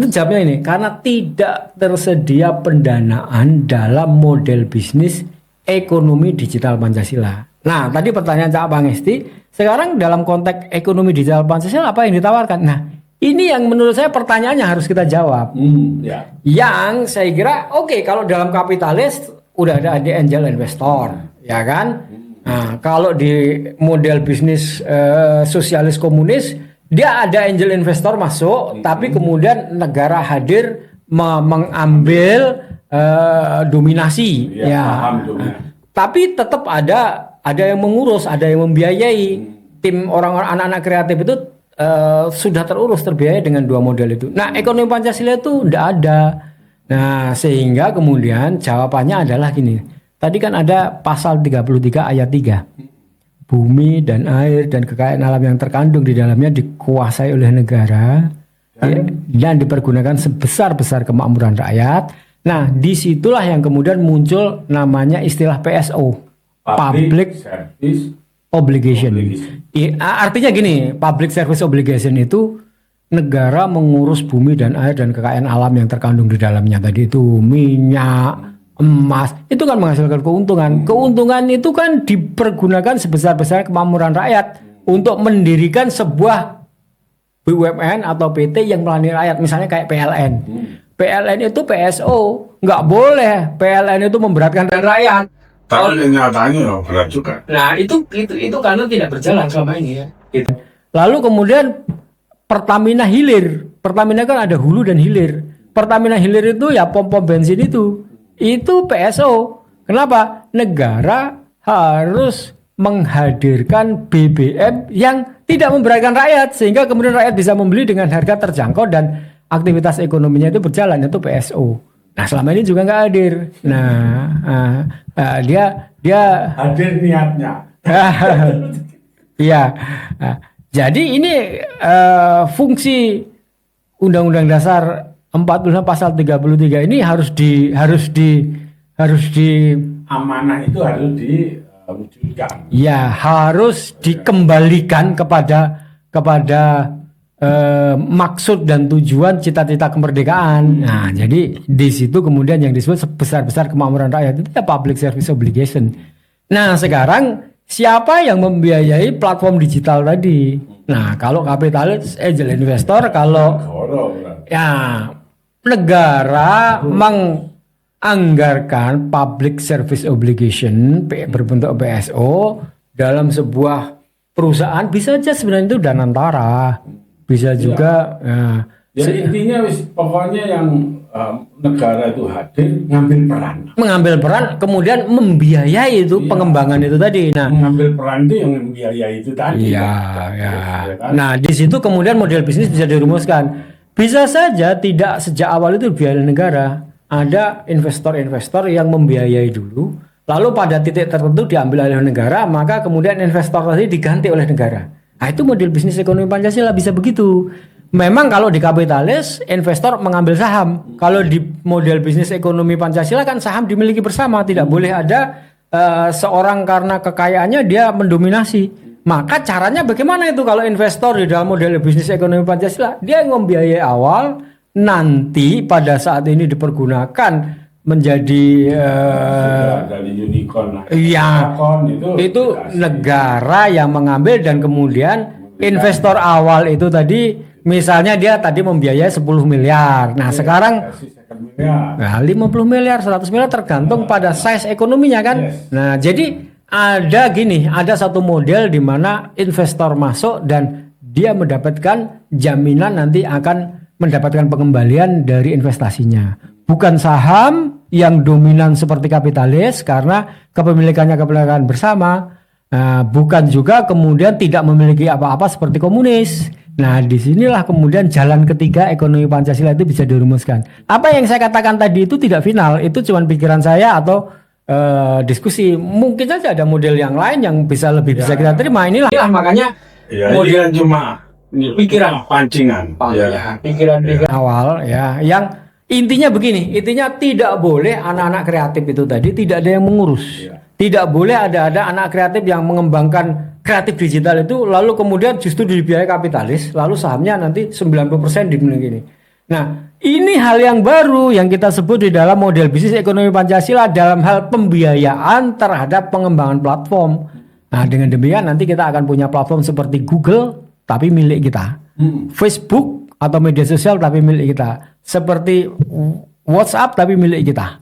[SPEAKER 1] jawabnya ini, karena tidak tersedia pendanaan dalam model bisnis ekonomi digital Pancasila. Nah, tadi pertanyaan Cak Pangesti, sekarang dalam konteks ekonomi digital Pancasila apa yang ditawarkan? Nah, ini yang menurut saya pertanyaannya harus kita jawab. Yang saya kira oke, kalau dalam kapitalis udah ada angel investor, ya kan? Nah, kalau di model bisnis sosialis komunis, dia ada angel investor masuk, tapi kemudian negara hadir mengambil dominasi,
[SPEAKER 2] paham,
[SPEAKER 1] tapi tetap ada yang mengurus, ada yang membiayai. tim orang-orang anak-anak kreatif itu sudah terurus terbiayai dengan dua model itu. Nah, ekonomi Pancasila itu tidak ada. Nah, sehingga kemudian jawabannya adalah gini. Tadi kan ada pasal 33 ayat 3. Bumi dan air dan kekayaan alam yang terkandung di dalamnya dikuasai oleh negara dan dipergunakan sebesar-besar kemakmuran rakyat. Nah, disitulah yang kemudian muncul namanya istilah PSO, Public
[SPEAKER 2] Service
[SPEAKER 1] Obligation. Artinya gini, Public Service Obligation itu negara mengurus bumi dan air dan kekayaan alam yang terkandung di dalamnya. Tadi itu minyak, emas, itu kan menghasilkan keuntungan. Keuntungan itu kan dipergunakan sebesar-besar kemakmuran rakyat untuk mendirikan sebuah BUMN atau PT yang melayani rakyat, misalnya kayak PLN. PLN itu PSO, nggak boleh PLN itu memberatkan rakyat.
[SPEAKER 2] Tapi nyatanya berat juga.
[SPEAKER 3] Nah, itu karena tidak berjalan selama ini ya. Gitu.
[SPEAKER 1] Lalu kemudian Pertamina hilir. Pertamina kan ada hulu dan hilir. Pertamina hilir itu ya pom-pom bensin itu PSO. Kenapa? Negara harus menghadirkan BBM yang tidak memberatkan rakyat sehingga kemudian rakyat bisa membeli dengan harga terjangkau dan aktivitas ekonominya itu berjalan, itu PSO. Nah, selama ini juga nggak hadir. Dia
[SPEAKER 2] Hadir niatnya.
[SPEAKER 1] Iya. Jadi ini fungsi Undang-Undang Dasar 45 pasal 33 ini harus di
[SPEAKER 2] Amanah itu harus diwujudkan.
[SPEAKER 1] ya harus dikembalikan kepada maksud dan tujuan cita-cita kemerdekaan. Nah, jadi di situ kemudian yang disebut sebesar-besar kemakmuran rakyat itu ya public service obligation. Nah, sekarang siapa yang membiayai platform digital tadi? Nah, kalau kapitalis, angel investor, kalau ya negara menganggarkan public service obligation berbentuk PSO dalam sebuah perusahaan, bisa aja sebenarnya itu danantara. Bisa juga
[SPEAKER 2] Jadi intinya pokoknya yang negara itu hadir mengambil peran
[SPEAKER 1] kemudian membiayai itu pengembangan itu tadi. Nah,
[SPEAKER 2] mengambil peran itu yang membiayai itu tadi.
[SPEAKER 1] Iya.
[SPEAKER 2] kan?
[SPEAKER 1] Nah, di situ kemudian model bisnis bisa dirumuskan. Bisa saja tidak sejak awal itu biaya negara. Ada investor-investor yang membiayai dulu, lalu pada titik tertentu diambil oleh negara, maka kemudian investor tadi diganti oleh negara. Nah, itu model bisnis ekonomi Pancasila bisa begitu. Memang kalau di kapitalis, investor mengambil saham. Kalau di model bisnis ekonomi Pancasila kan saham dimiliki bersama. Tidak boleh ada seorang karena kekayaannya dia mendominasi. Maka caranya bagaimana itu kalau investor di dalam model bisnis ekonomi Pancasila? Dia yang membiayai awal, nanti pada saat ini dipergunakan menjadi
[SPEAKER 2] dari unicorn.
[SPEAKER 1] Iya, itu negara yang mengambil dan kemudian investor awal itu tadi misalnya dia tadi membiayai 10 miliar. Nah, sekarang 50 miliar, 100 miliar tergantung pada size ekonominya kan. Nah, jadi ada satu model di mana investor masuk dan dia mendapatkan jaminan nanti akan mendapatkan pengembalian dari investasinya. Bukan saham yang dominan seperti kapitalis karena kepemilikannya kepemilikan bersama. Bukan juga kemudian tidak memiliki apa-apa seperti komunis. Nah, disinilah kemudian jalan ketiga ekonomi Pancasila itu bisa dirumuskan. Apa yang saya katakan tadi itu tidak final, itu cuma pikiran saya atau diskusi. Mungkin saja ada model yang lain yang bisa kita terima. Inilah makanya
[SPEAKER 2] model cuma pikiran pancingan.
[SPEAKER 3] Pikiran
[SPEAKER 1] awal ya, yang intinya begini, intinya tidak boleh anak-anak kreatif itu tadi tidak ada yang mengurus. Tidak boleh ada anak kreatif yang mengembangkan kreatif digital itu lalu kemudian justru dibiayai kapitalis, lalu sahamnya nanti 90% dimiliki ini. Nah, ini hal yang baru yang kita sebut di dalam model bisnis ekonomi Pancasila dalam hal pembiayaan terhadap pengembangan platform. Nah, dengan demikian nanti kita akan punya platform seperti Google tapi milik kita. Facebook atau media sosial tapi milik kita. Seperti WhatsApp tapi milik kita.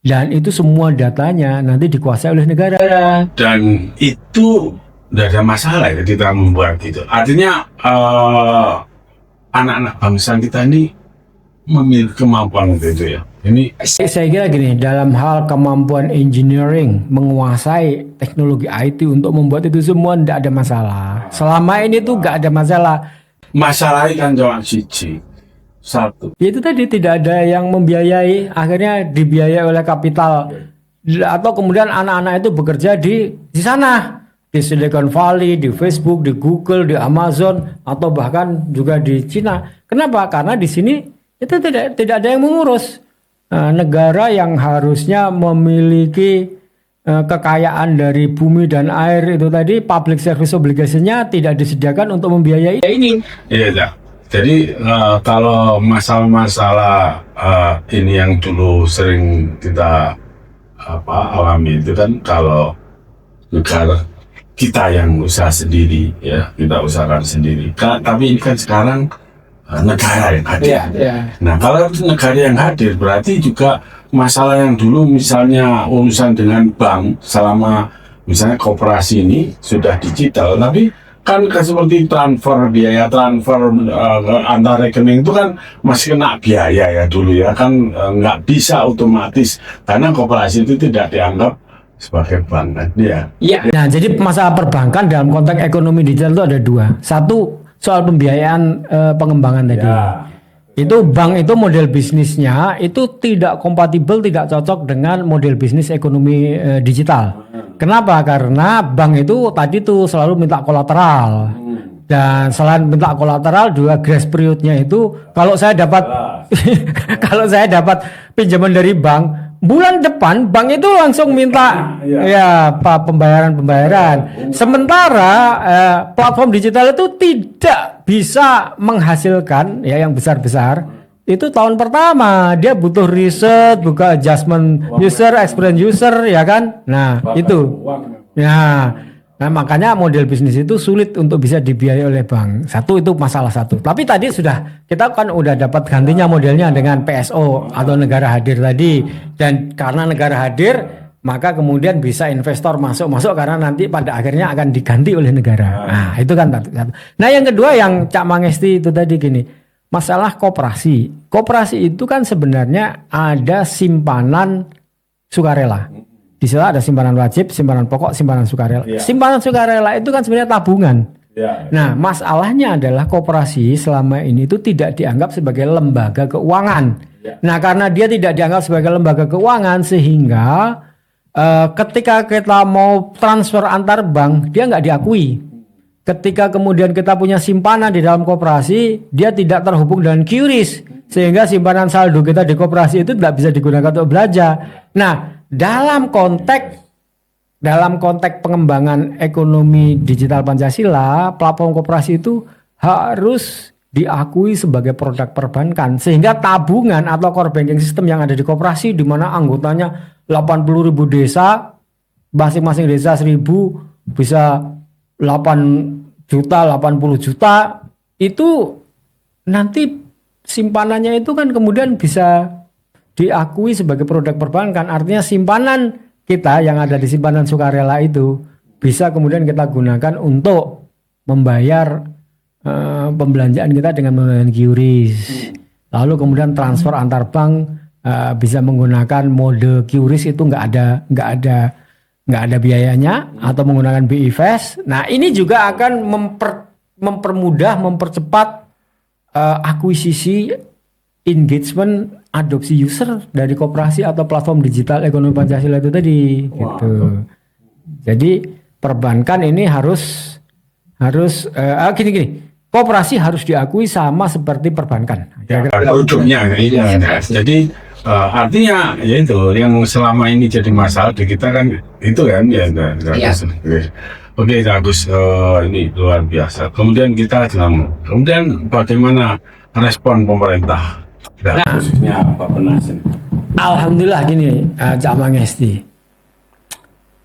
[SPEAKER 1] Dan itu semua datanya nanti dikuasai oleh negara.
[SPEAKER 2] Dan itu tidak ada masalah ya kita membuat itu. Artinya anak-anak bangsa kita ini memiliki kemampuan untuk itu ya. Ini
[SPEAKER 1] Saya kira gini, dalam hal kemampuan engineering menguasai teknologi IT untuk membuat itu semua tidak ada masalah. Selama ini tuh nggak ada masalah.
[SPEAKER 2] masalahnya kan cuma siji. Satu.
[SPEAKER 1] Ya itu tadi tidak ada yang membiayai, akhirnya dibiayai oleh kapital atau kemudian anak-anak itu bekerja di sana, di Silicon Valley, di Facebook, di Google, di Amazon atau bahkan juga di Cina. Kenapa? Karena di sini itu tidak ada yang mengurus. Negara yang harusnya memiliki kekayaan dari bumi dan air itu tadi, public service obligation-nya tidak disediakan untuk membiayai ini.
[SPEAKER 2] Iya, ya. Jadi kalau masalah-masalah ini yang dulu sering kita alami itu kan kalau negara kita yang usaha sendiri ya, kita usahakan sendiri. Tapi ini kan sekarang negara yang hadir. Nah, kalau negara yang hadir berarti juga masalah yang dulu misalnya urusan dengan bank selama misalnya koperasi ini sudah digital, tapi kan seperti biaya transfer antar rekening itu kan masih kena biaya ya dulu ya, kan nggak bisa otomatis karena koperasi itu tidak dianggap sebagai bank kan ya.
[SPEAKER 1] Iya. Nah, jadi masalah perbankan dalam konteks ekonomi digital itu ada dua. Satu, soal pembiayaan pengembangan tadi.
[SPEAKER 2] Ya.
[SPEAKER 1] Itu bank itu model bisnisnya itu tidak kompatibel, tidak cocok dengan model bisnis ekonomi digital. Kenapa? Karena bank itu tadi tuh selalu minta kolateral. Dan selain minta kolateral juga grace periodnya itu kalau saya dapat kalau saya dapat pinjaman dari bank bulan depan, bank itu langsung minta ya pembayaran. Sementara platform digital itu tidak bisa menghasilkan ya yang besar-besar. Itu tahun pertama dia butuh riset, buka adjustment user, experience user ya kan. Nah, itu. Nah, makanya model bisnis itu sulit untuk bisa dibiayai oleh bank. Satu itu masalah satu. Tapi tadi kita kan udah dapat gantinya modelnya dengan PSO atau negara hadir tadi. Dan karena negara hadir, maka kemudian bisa investor masuk karena nanti pada akhirnya akan diganti oleh negara. Nah, itu kan satu. Nah, yang kedua yang Cak Mangesti itu tadi gini. Masalah koperasi. Koperasi itu kan sebenarnya ada simpanan sukarela. Di situ ada simpanan wajib, simpanan pokok, simpanan sukarela. Ya. Simpanan sukarela itu kan sebenarnya tabungan. Ya. Nah, masalahnya adalah koperasi selama ini itu tidak dianggap sebagai lembaga keuangan. Ya. Nah, karena dia tidak dianggap sebagai lembaga keuangan sehingga ketika kita mau transfer antar bank, dia nggak diakui. Ketika kemudian kita punya simpanan di dalam koperasi, dia tidak terhubung dengan QRIS, sehingga simpanan saldo kita di koperasi itu tidak bisa digunakan untuk belanja. Nah, dalam konteks pengembangan ekonomi digital Pancasila, platform koperasi itu harus diakui sebagai produk perbankan, sehingga tabungan atau core banking system yang ada di koperasi di mana anggotanya 80.000 desa, masing-masing desa 1.000 bisa 8 juta, 80 juta, itu nanti simpanannya itu kan kemudian bisa diakui sebagai produk perbankan. Artinya simpanan kita yang ada di simpanan sukarela itu bisa kemudian kita gunakan untuk membayar pembelanjaan kita dengan menggunakan QRIS. Lalu kemudian transfer antar bank bisa menggunakan mode QRIS, itu nggak ada biayanya, atau menggunakan BI Fast. Nah, ini juga akan mempermudah, mempercepat akuisisi, engagement, adopsi user dari koperasi atau platform digital ekonomi Pancasila itu tadi. Gitu. Jadi perbankan ini harus gini. Koperasi harus diakui sama seperti perbankan.
[SPEAKER 2] Produknya jadi artinya ya itu yang selama ini jadi masalah di kita kan itu kan ya. Oke, Agus, ini luar biasa. Kemudian bagaimana respon pemerintah?
[SPEAKER 1] Nah,
[SPEAKER 2] khususnya Bappenas ini.
[SPEAKER 1] Alhamdulillah gini, Cak Mangesti.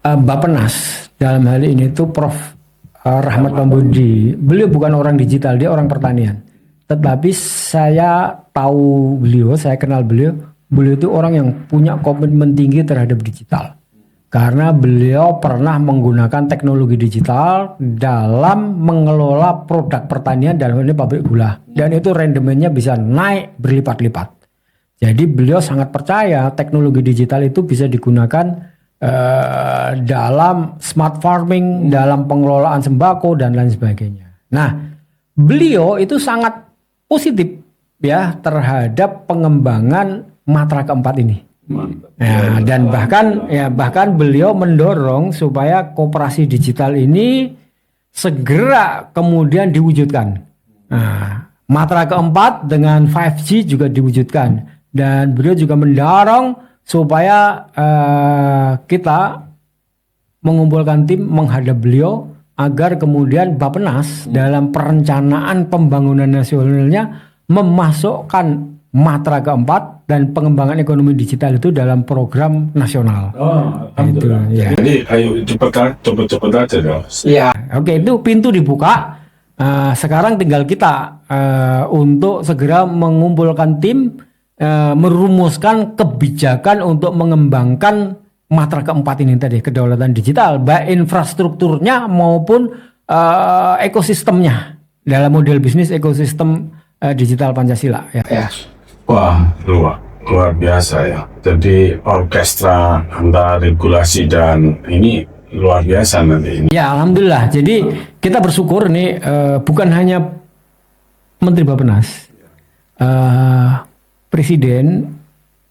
[SPEAKER 1] Bappenas dalam hal ini tuh Prof. Rahmat Pambudi. Beliau bukan orang digital, dia orang pertanian. Tetapi saya tahu beliau, saya kenal beliau. Beliau itu orang yang punya komitmen tinggi terhadap digital. karena beliau pernah menggunakan teknologi digital dalam mengelola produk pertanian dalam ini pabrik gula, dan itu rendemennya bisa naik berlipat-lipat. Jadi beliau sangat percaya teknologi digital itu bisa digunakan dalam smart farming, dalam pengelolaan sembako dan lain sebagainya. Nah, beliau itu sangat positif ya terhadap pengembangan Matra keempat ini. Nah, dan bahkan beliau mendorong supaya koperasi digital ini segera kemudian diwujudkan. Nah, Matra keempat dengan 5G juga diwujudkan, dan beliau juga mendorong supaya kita mengumpulkan tim menghadap beliau agar kemudian Bappenas dalam perencanaan pembangunan nasionalnya memasukkan Matra keempat dan pengembangan ekonomi digital itu dalam program nasional.
[SPEAKER 2] Alhamdulillah.
[SPEAKER 1] Ya.
[SPEAKER 2] Jadi ayo cepet aja dong.
[SPEAKER 3] Ya,
[SPEAKER 1] Oke, itu pintu dibuka. Sekarang tinggal kita untuk segera mengumpulkan tim, merumuskan kebijakan untuk mengembangkan Matra keempat ini tadi, kedaulatan digital, baik infrastrukturnya maupun ekosistemnya dalam model bisnis ekosistem digital Pancasila. Ya.
[SPEAKER 2] Wah, luar biasa ya. Jadi orkestra antara regulasi dan ini luar biasa nanti ini.
[SPEAKER 1] Ya, alhamdulillah. Jadi kita bersyukur nih bukan hanya Menteri Bappenas, Presiden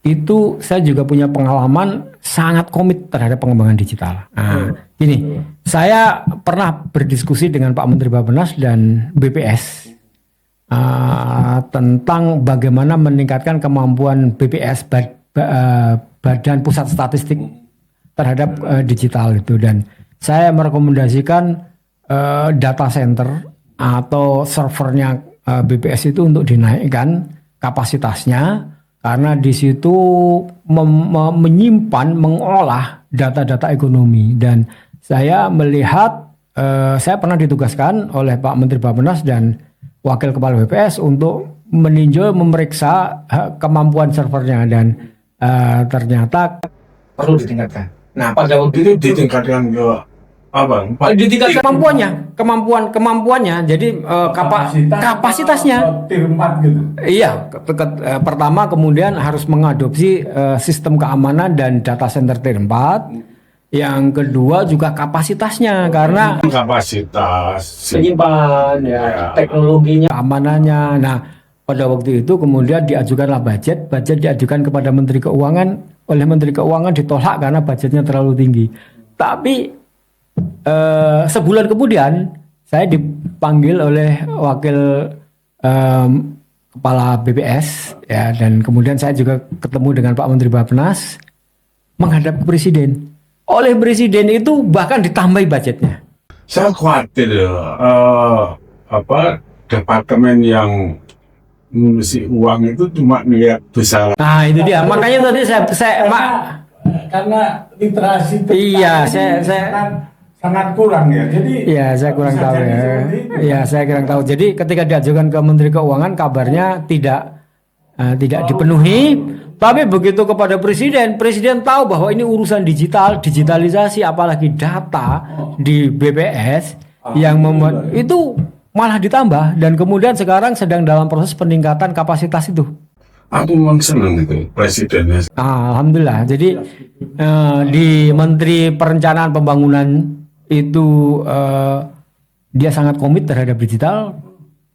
[SPEAKER 1] itu saya juga punya pengalaman sangat komit terhadap pengembangan digital. Nah, gini, saya pernah berdiskusi dengan Pak Menteri Bappenas dan BPS tentang bagaimana meningkatkan kemampuan BPS Badan Pusat Statistik terhadap digital itu, dan saya merekomendasikan data center atau servernya BPS itu untuk dinaikkan kapasitasnya, karena di situ menyimpan, mengolah data-data ekonomi. Dan saya melihat, saya pernah ditugaskan oleh Pak Menteri Bappenas dan Wakil Kepala BPS untuk meninjau, memeriksa kemampuan servernya, dan ternyata
[SPEAKER 3] perlu ditingkatkan. Nah, pada waktu
[SPEAKER 2] Itu ditingkatkan ke apa?
[SPEAKER 3] ditingkatkan
[SPEAKER 1] kemampuannya, jadi kapasitasnya.
[SPEAKER 4] Tier 4 gitu.
[SPEAKER 1] Iya, pertama kemudian harus mengadopsi sistem keamanan dan data center tier 4. Yang kedua juga kapasitasnya, karena
[SPEAKER 2] Kapasitas.
[SPEAKER 3] penyimpan ya, teknologinya.
[SPEAKER 1] keamanannya. Nah, pada waktu itu kemudian diajukanlah budget diajukan kepada Menteri Keuangan, oleh Menteri Keuangan ditolak karena budgetnya terlalu tinggi. Tapi sebulan kemudian saya dipanggil oleh wakil kepala BPS ya, dan kemudian saya juga ketemu dengan Pak Menteri Bappenas menghadap ke Presiden. Oleh Presiden itu bahkan ditambahi budgetnya.
[SPEAKER 2] Saya khawatir departemen yang mengisi uang itu cuma melihat besar.
[SPEAKER 1] Nah, itu dia. Makanya tadi saya
[SPEAKER 4] Karena literasi
[SPEAKER 1] Iya, saya
[SPEAKER 4] sangat kurang ya. Jadi
[SPEAKER 1] iya, saya kurang
[SPEAKER 4] bisa
[SPEAKER 1] tahu
[SPEAKER 4] jadi
[SPEAKER 1] ya.
[SPEAKER 4] seperti itu.
[SPEAKER 1] Iya, saya kurang tahu. Jadi ketika diajukan ke Menteri Keuangan kabarnya tidak dipenuhi. Tapi begitu kepada Presiden tahu bahwa ini urusan digitalisasi, apalagi data di BPS yang membuat itu malah ditambah, dan kemudian sekarang sedang dalam proses peningkatan kapasitas itu.
[SPEAKER 2] Aku memang senang itu presidennya.
[SPEAKER 1] Alhamdulillah. Jadi di Menteri Perencanaan Pembangunan itu dia sangat komit terhadap digital.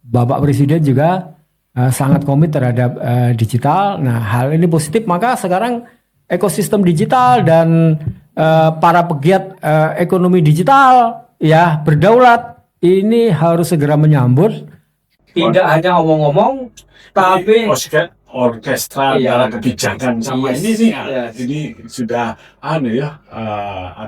[SPEAKER 1] Bapak Presiden juga sangat komit terhadap digital. Nah, hal ini positif. Maka sekarang ekosistem digital dan para pegiat ekonomi digital ya berdaulat ini harus segera menyambut.
[SPEAKER 3] Tidak hanya omong-omong, tapi
[SPEAKER 2] Orkestra
[SPEAKER 3] Iya.
[SPEAKER 2] antara kebijakan sama
[SPEAKER 3] Yes.
[SPEAKER 2] ini sih,
[SPEAKER 3] Yes.
[SPEAKER 2] jadi sudah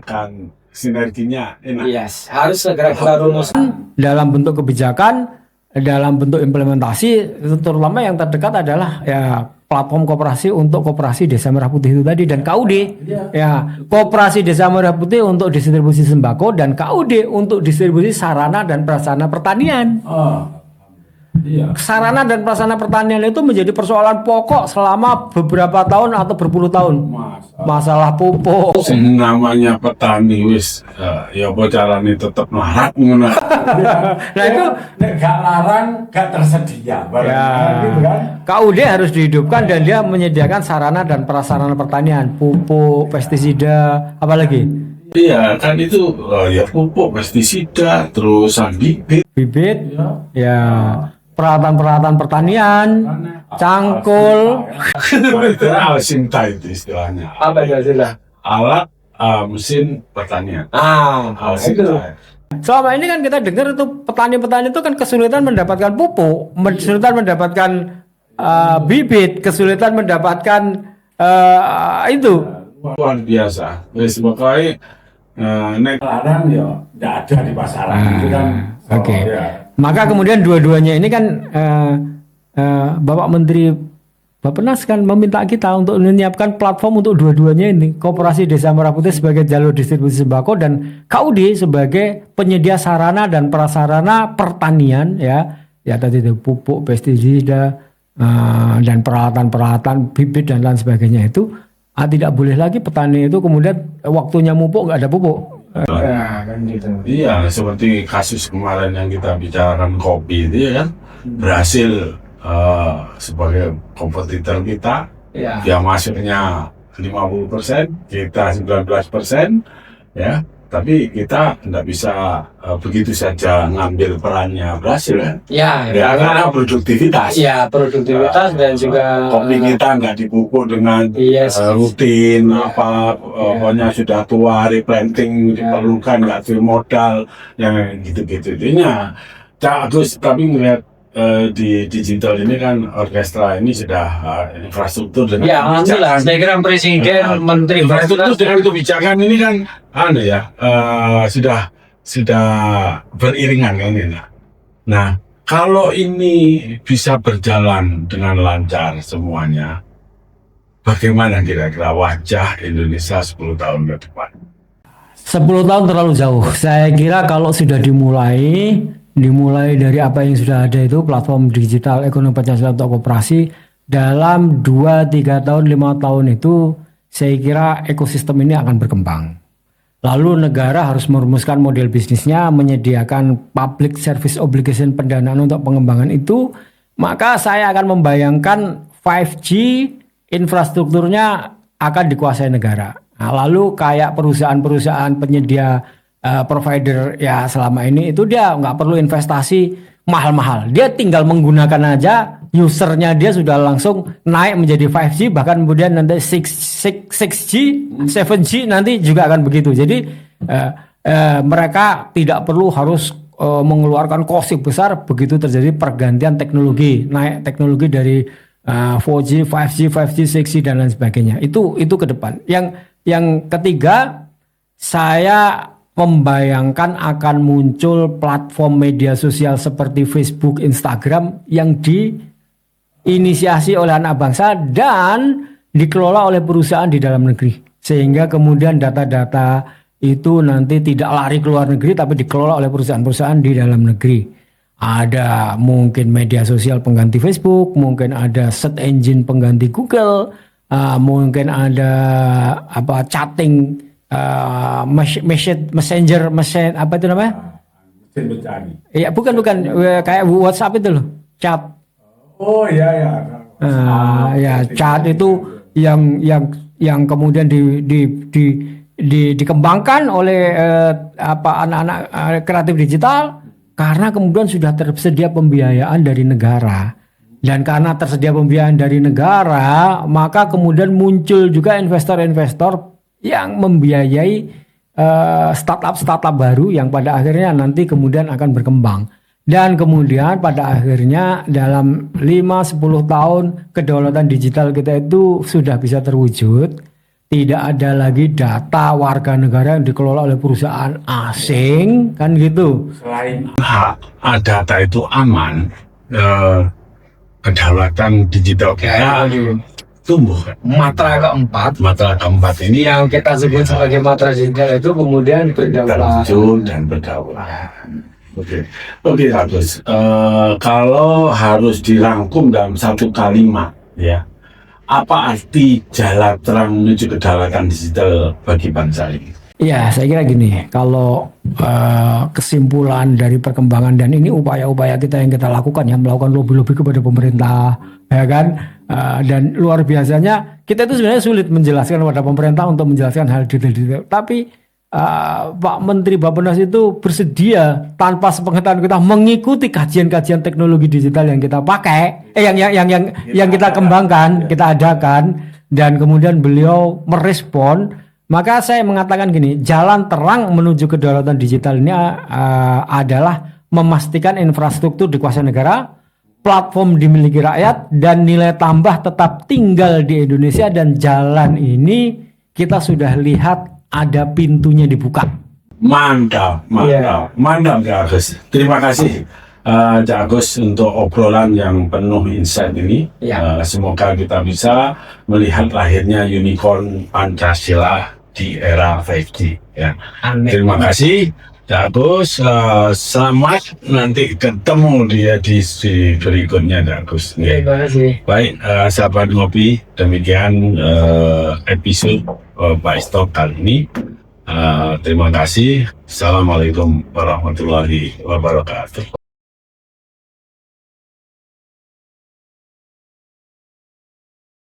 [SPEAKER 2] akan sinerginya enak.
[SPEAKER 3] yes, harus segera kita rumuskan.
[SPEAKER 1] Dalam bentuk kebijakan, dalam bentuk implementasi, terutama yang terdekat adalah ya platform koperasi untuk koperasi Desa Merah Putih itu tadi, dan KUD ya koperasi Desa Merah Putih untuk distribusi sembako, dan KUD untuk distribusi sarana dan prasarana pertanian.
[SPEAKER 4] Iya.
[SPEAKER 1] sarana dan prasarana pertanian itu menjadi persoalan pokok selama beberapa tahun atau berpuluh tahun. Masalah pupuk.
[SPEAKER 2] Sing namanya petani wis ya apa carane tetep melarat ngono.
[SPEAKER 1] Nah itu
[SPEAKER 4] Nek gak larang, gak tersedia.
[SPEAKER 1] ya,
[SPEAKER 4] Gitu kan?
[SPEAKER 1] KUD harus dihidupkan dan dia menyediakan sarana dan prasarana pertanian, pupuk, pestisida, apalagi
[SPEAKER 2] Iya kan itu ya pupuk, pestisida, terus bibit.
[SPEAKER 1] bibit, ya peralatan-peralatan pertanian, cangkul.
[SPEAKER 2] Itu Alsinta itu istilahnya.
[SPEAKER 3] Apa itu istilah?
[SPEAKER 2] Alat mesin pertanian.
[SPEAKER 3] Itu.
[SPEAKER 2] Alsinta.
[SPEAKER 1] Selama ini kan kita dengar itu petani-petani itu kan kesulitan mendapatkan pupuk, kesulitan mendapatkan bibit, kesulitan mendapatkan itu.
[SPEAKER 2] Luar biasa. Wis pokoke nek
[SPEAKER 4] Larang ya gak ada di pasaran. Itu kan.
[SPEAKER 1] Oke.
[SPEAKER 4] Ya.
[SPEAKER 1] Maka kemudian dua-duanya ini kan Bapak Menteri Bappenas kan meminta kita untuk menyiapkan platform untuk dua-duanya ini, Koperasi Desa Merah Putih sebagai jalur distribusi sembako dan KUD sebagai penyedia sarana dan prasarana pertanian ya tadi itu pupuk, pestisida dan peralatan-peralatan bibit dan lain sebagainya itu tidak boleh lagi petani itu kemudian waktunya pupuk nggak ada pupuk.
[SPEAKER 3] Ya, kan gitu.
[SPEAKER 2] iya seperti kasus kemarin yang kita bicarakan kopi itu ya kan berhasil sebagai kompetitor kita
[SPEAKER 3] Ya.
[SPEAKER 2] yang masuknya 50%, kita 19%, ya. Tapi kita tidak bisa begitu saja ngambil perannya berhasil kan?
[SPEAKER 3] Ya,
[SPEAKER 2] Ya karena produktivitas.
[SPEAKER 3] ya produktivitas dan juga
[SPEAKER 2] Kopi kita nggak dipupuk dengan
[SPEAKER 3] Yes.
[SPEAKER 2] rutin pokoknya sudah tua replanting diperlukan nggak tuh modal yang gitu-gitu intinya. Terus tapi melihat di digital ini kan orkestra ini sudah infrastruktur dengan
[SPEAKER 3] ya alhamdulillah saya kira presiden menteri
[SPEAKER 2] infrastruktur dengan kebijakan ini kan sudah beriringan kan ini. Nah, kalau ini bisa berjalan dengan lancar semuanya, bagaimana kira-kira wajah Indonesia 10 tahun ke depan?
[SPEAKER 1] 10 tahun terlalu jauh. Saya kira kalau sudah dimulai dari apa yang sudah ada itu platform digital ekonomi Pancasila untuk koperasi dalam 2-3 tahun 5 tahun itu saya kira ekosistem ini akan berkembang. Lalu negara harus merumuskan model bisnisnya, menyediakan public service obligation pendanaan untuk pengembangan itu, maka saya akan membayangkan 5G infrastrukturnya akan dikuasai negara. Nah, lalu kayak perusahaan-perusahaan penyedia provider ya selama ini itu dia nggak perlu investasi mahal-mahal. Dia tinggal menggunakan aja, usernya dia sudah langsung naik menjadi 5G, bahkan kemudian nanti 6G, 7G nanti juga akan begitu. Jadi mereka tidak perlu harus mengeluarkan cost besar begitu terjadi pergantian teknologi, naik teknologi dari 4G, 5G, 6G dan lain sebagainya. Itu ke depan. Yang ketiga, saya membayangkan akan muncul platform media sosial seperti Facebook, Instagram yang diinisiasi oleh anak bangsa dan dikelola oleh perusahaan di dalam negeri. Sehingga kemudian data-data itu nanti tidak lari ke luar negeri tapi dikelola oleh perusahaan-perusahaan di dalam negeri. Ada mungkin media sosial pengganti Facebook, mungkin ada search engine pengganti Google, mungkin ada chatting messenger apa itu namanya?
[SPEAKER 4] Mesin pencari.
[SPEAKER 1] Iya, bukan kayak WhatsApp itu loh, chat.
[SPEAKER 4] Oh iya.
[SPEAKER 1] Ya chat itu yang kemudian dikembangkan oleh anak-anak kreatif digital karena kemudian sudah tersedia pembiayaan dari negara. Dan karena tersedia pembiayaan dari negara, maka kemudian muncul juga investor-investor yang membiayai startup baru yang pada akhirnya nanti kemudian akan berkembang. Dan kemudian pada akhirnya dalam 5-10 tahun kedaulatan digital kita itu sudah bisa terwujud. Tidak ada lagi data warga negara yang dikelola oleh perusahaan asing, kan gitu.
[SPEAKER 4] Selain
[SPEAKER 2] Data itu aman, kedaulatan digital kita tumbuh.
[SPEAKER 3] matra keempat
[SPEAKER 2] ini
[SPEAKER 3] yang kita sebut sebagai matra digital itu kemudian berdaulat.
[SPEAKER 2] terwujud dan berdaulat. Oke, Agus. Kalau harus dirangkum dalam satu kalimat, ya, apa arti jalan terang menuju kedaulatan digital bagi bangsa ini?
[SPEAKER 1] Ya, saya kira gini, kalau kesimpulan dari perkembangan dan ini upaya-upaya kita yang kita lakukan ya, melakukan lobby-lobby kepada pemerintah, ya kan, dan luar biasanya kita itu sebenarnya sulit menjelaskan kepada pemerintah untuk menjelaskan hal detail-detail, tapi Pak Menteri Bappenas itu bersedia tanpa sepengetahuan kita mengikuti kajian-kajian teknologi digital yang kita pakai, yang kita kembangkan, kita adakan, dan kemudian beliau merespon. Maka saya mengatakan gini, jalan terang menuju kedaulatan digital ini adalah memastikan infrastruktur dikuasai negara, platform dimiliki rakyat, dan nilai tambah tetap tinggal di Indonesia, dan jalan ini kita sudah lihat ada pintunya dibuka.
[SPEAKER 2] Mantap, Kak Agus. Terima kasih, Cak Agus, untuk obrolan yang penuh insight ini. Semoga kita bisa melihat lahirnya unicorn Pancasila di era 5G. Ya. Terima kasih, Cak Agus. Selamat, nanti ketemu di edisi berikutnya, Cak Agus.
[SPEAKER 3] Terima kasih.
[SPEAKER 2] Baik, sahabat ngopi, demikian episode Pak Stop kali ini. Terima kasih. Assalamualaikum warahmatullahi wabarakatuh.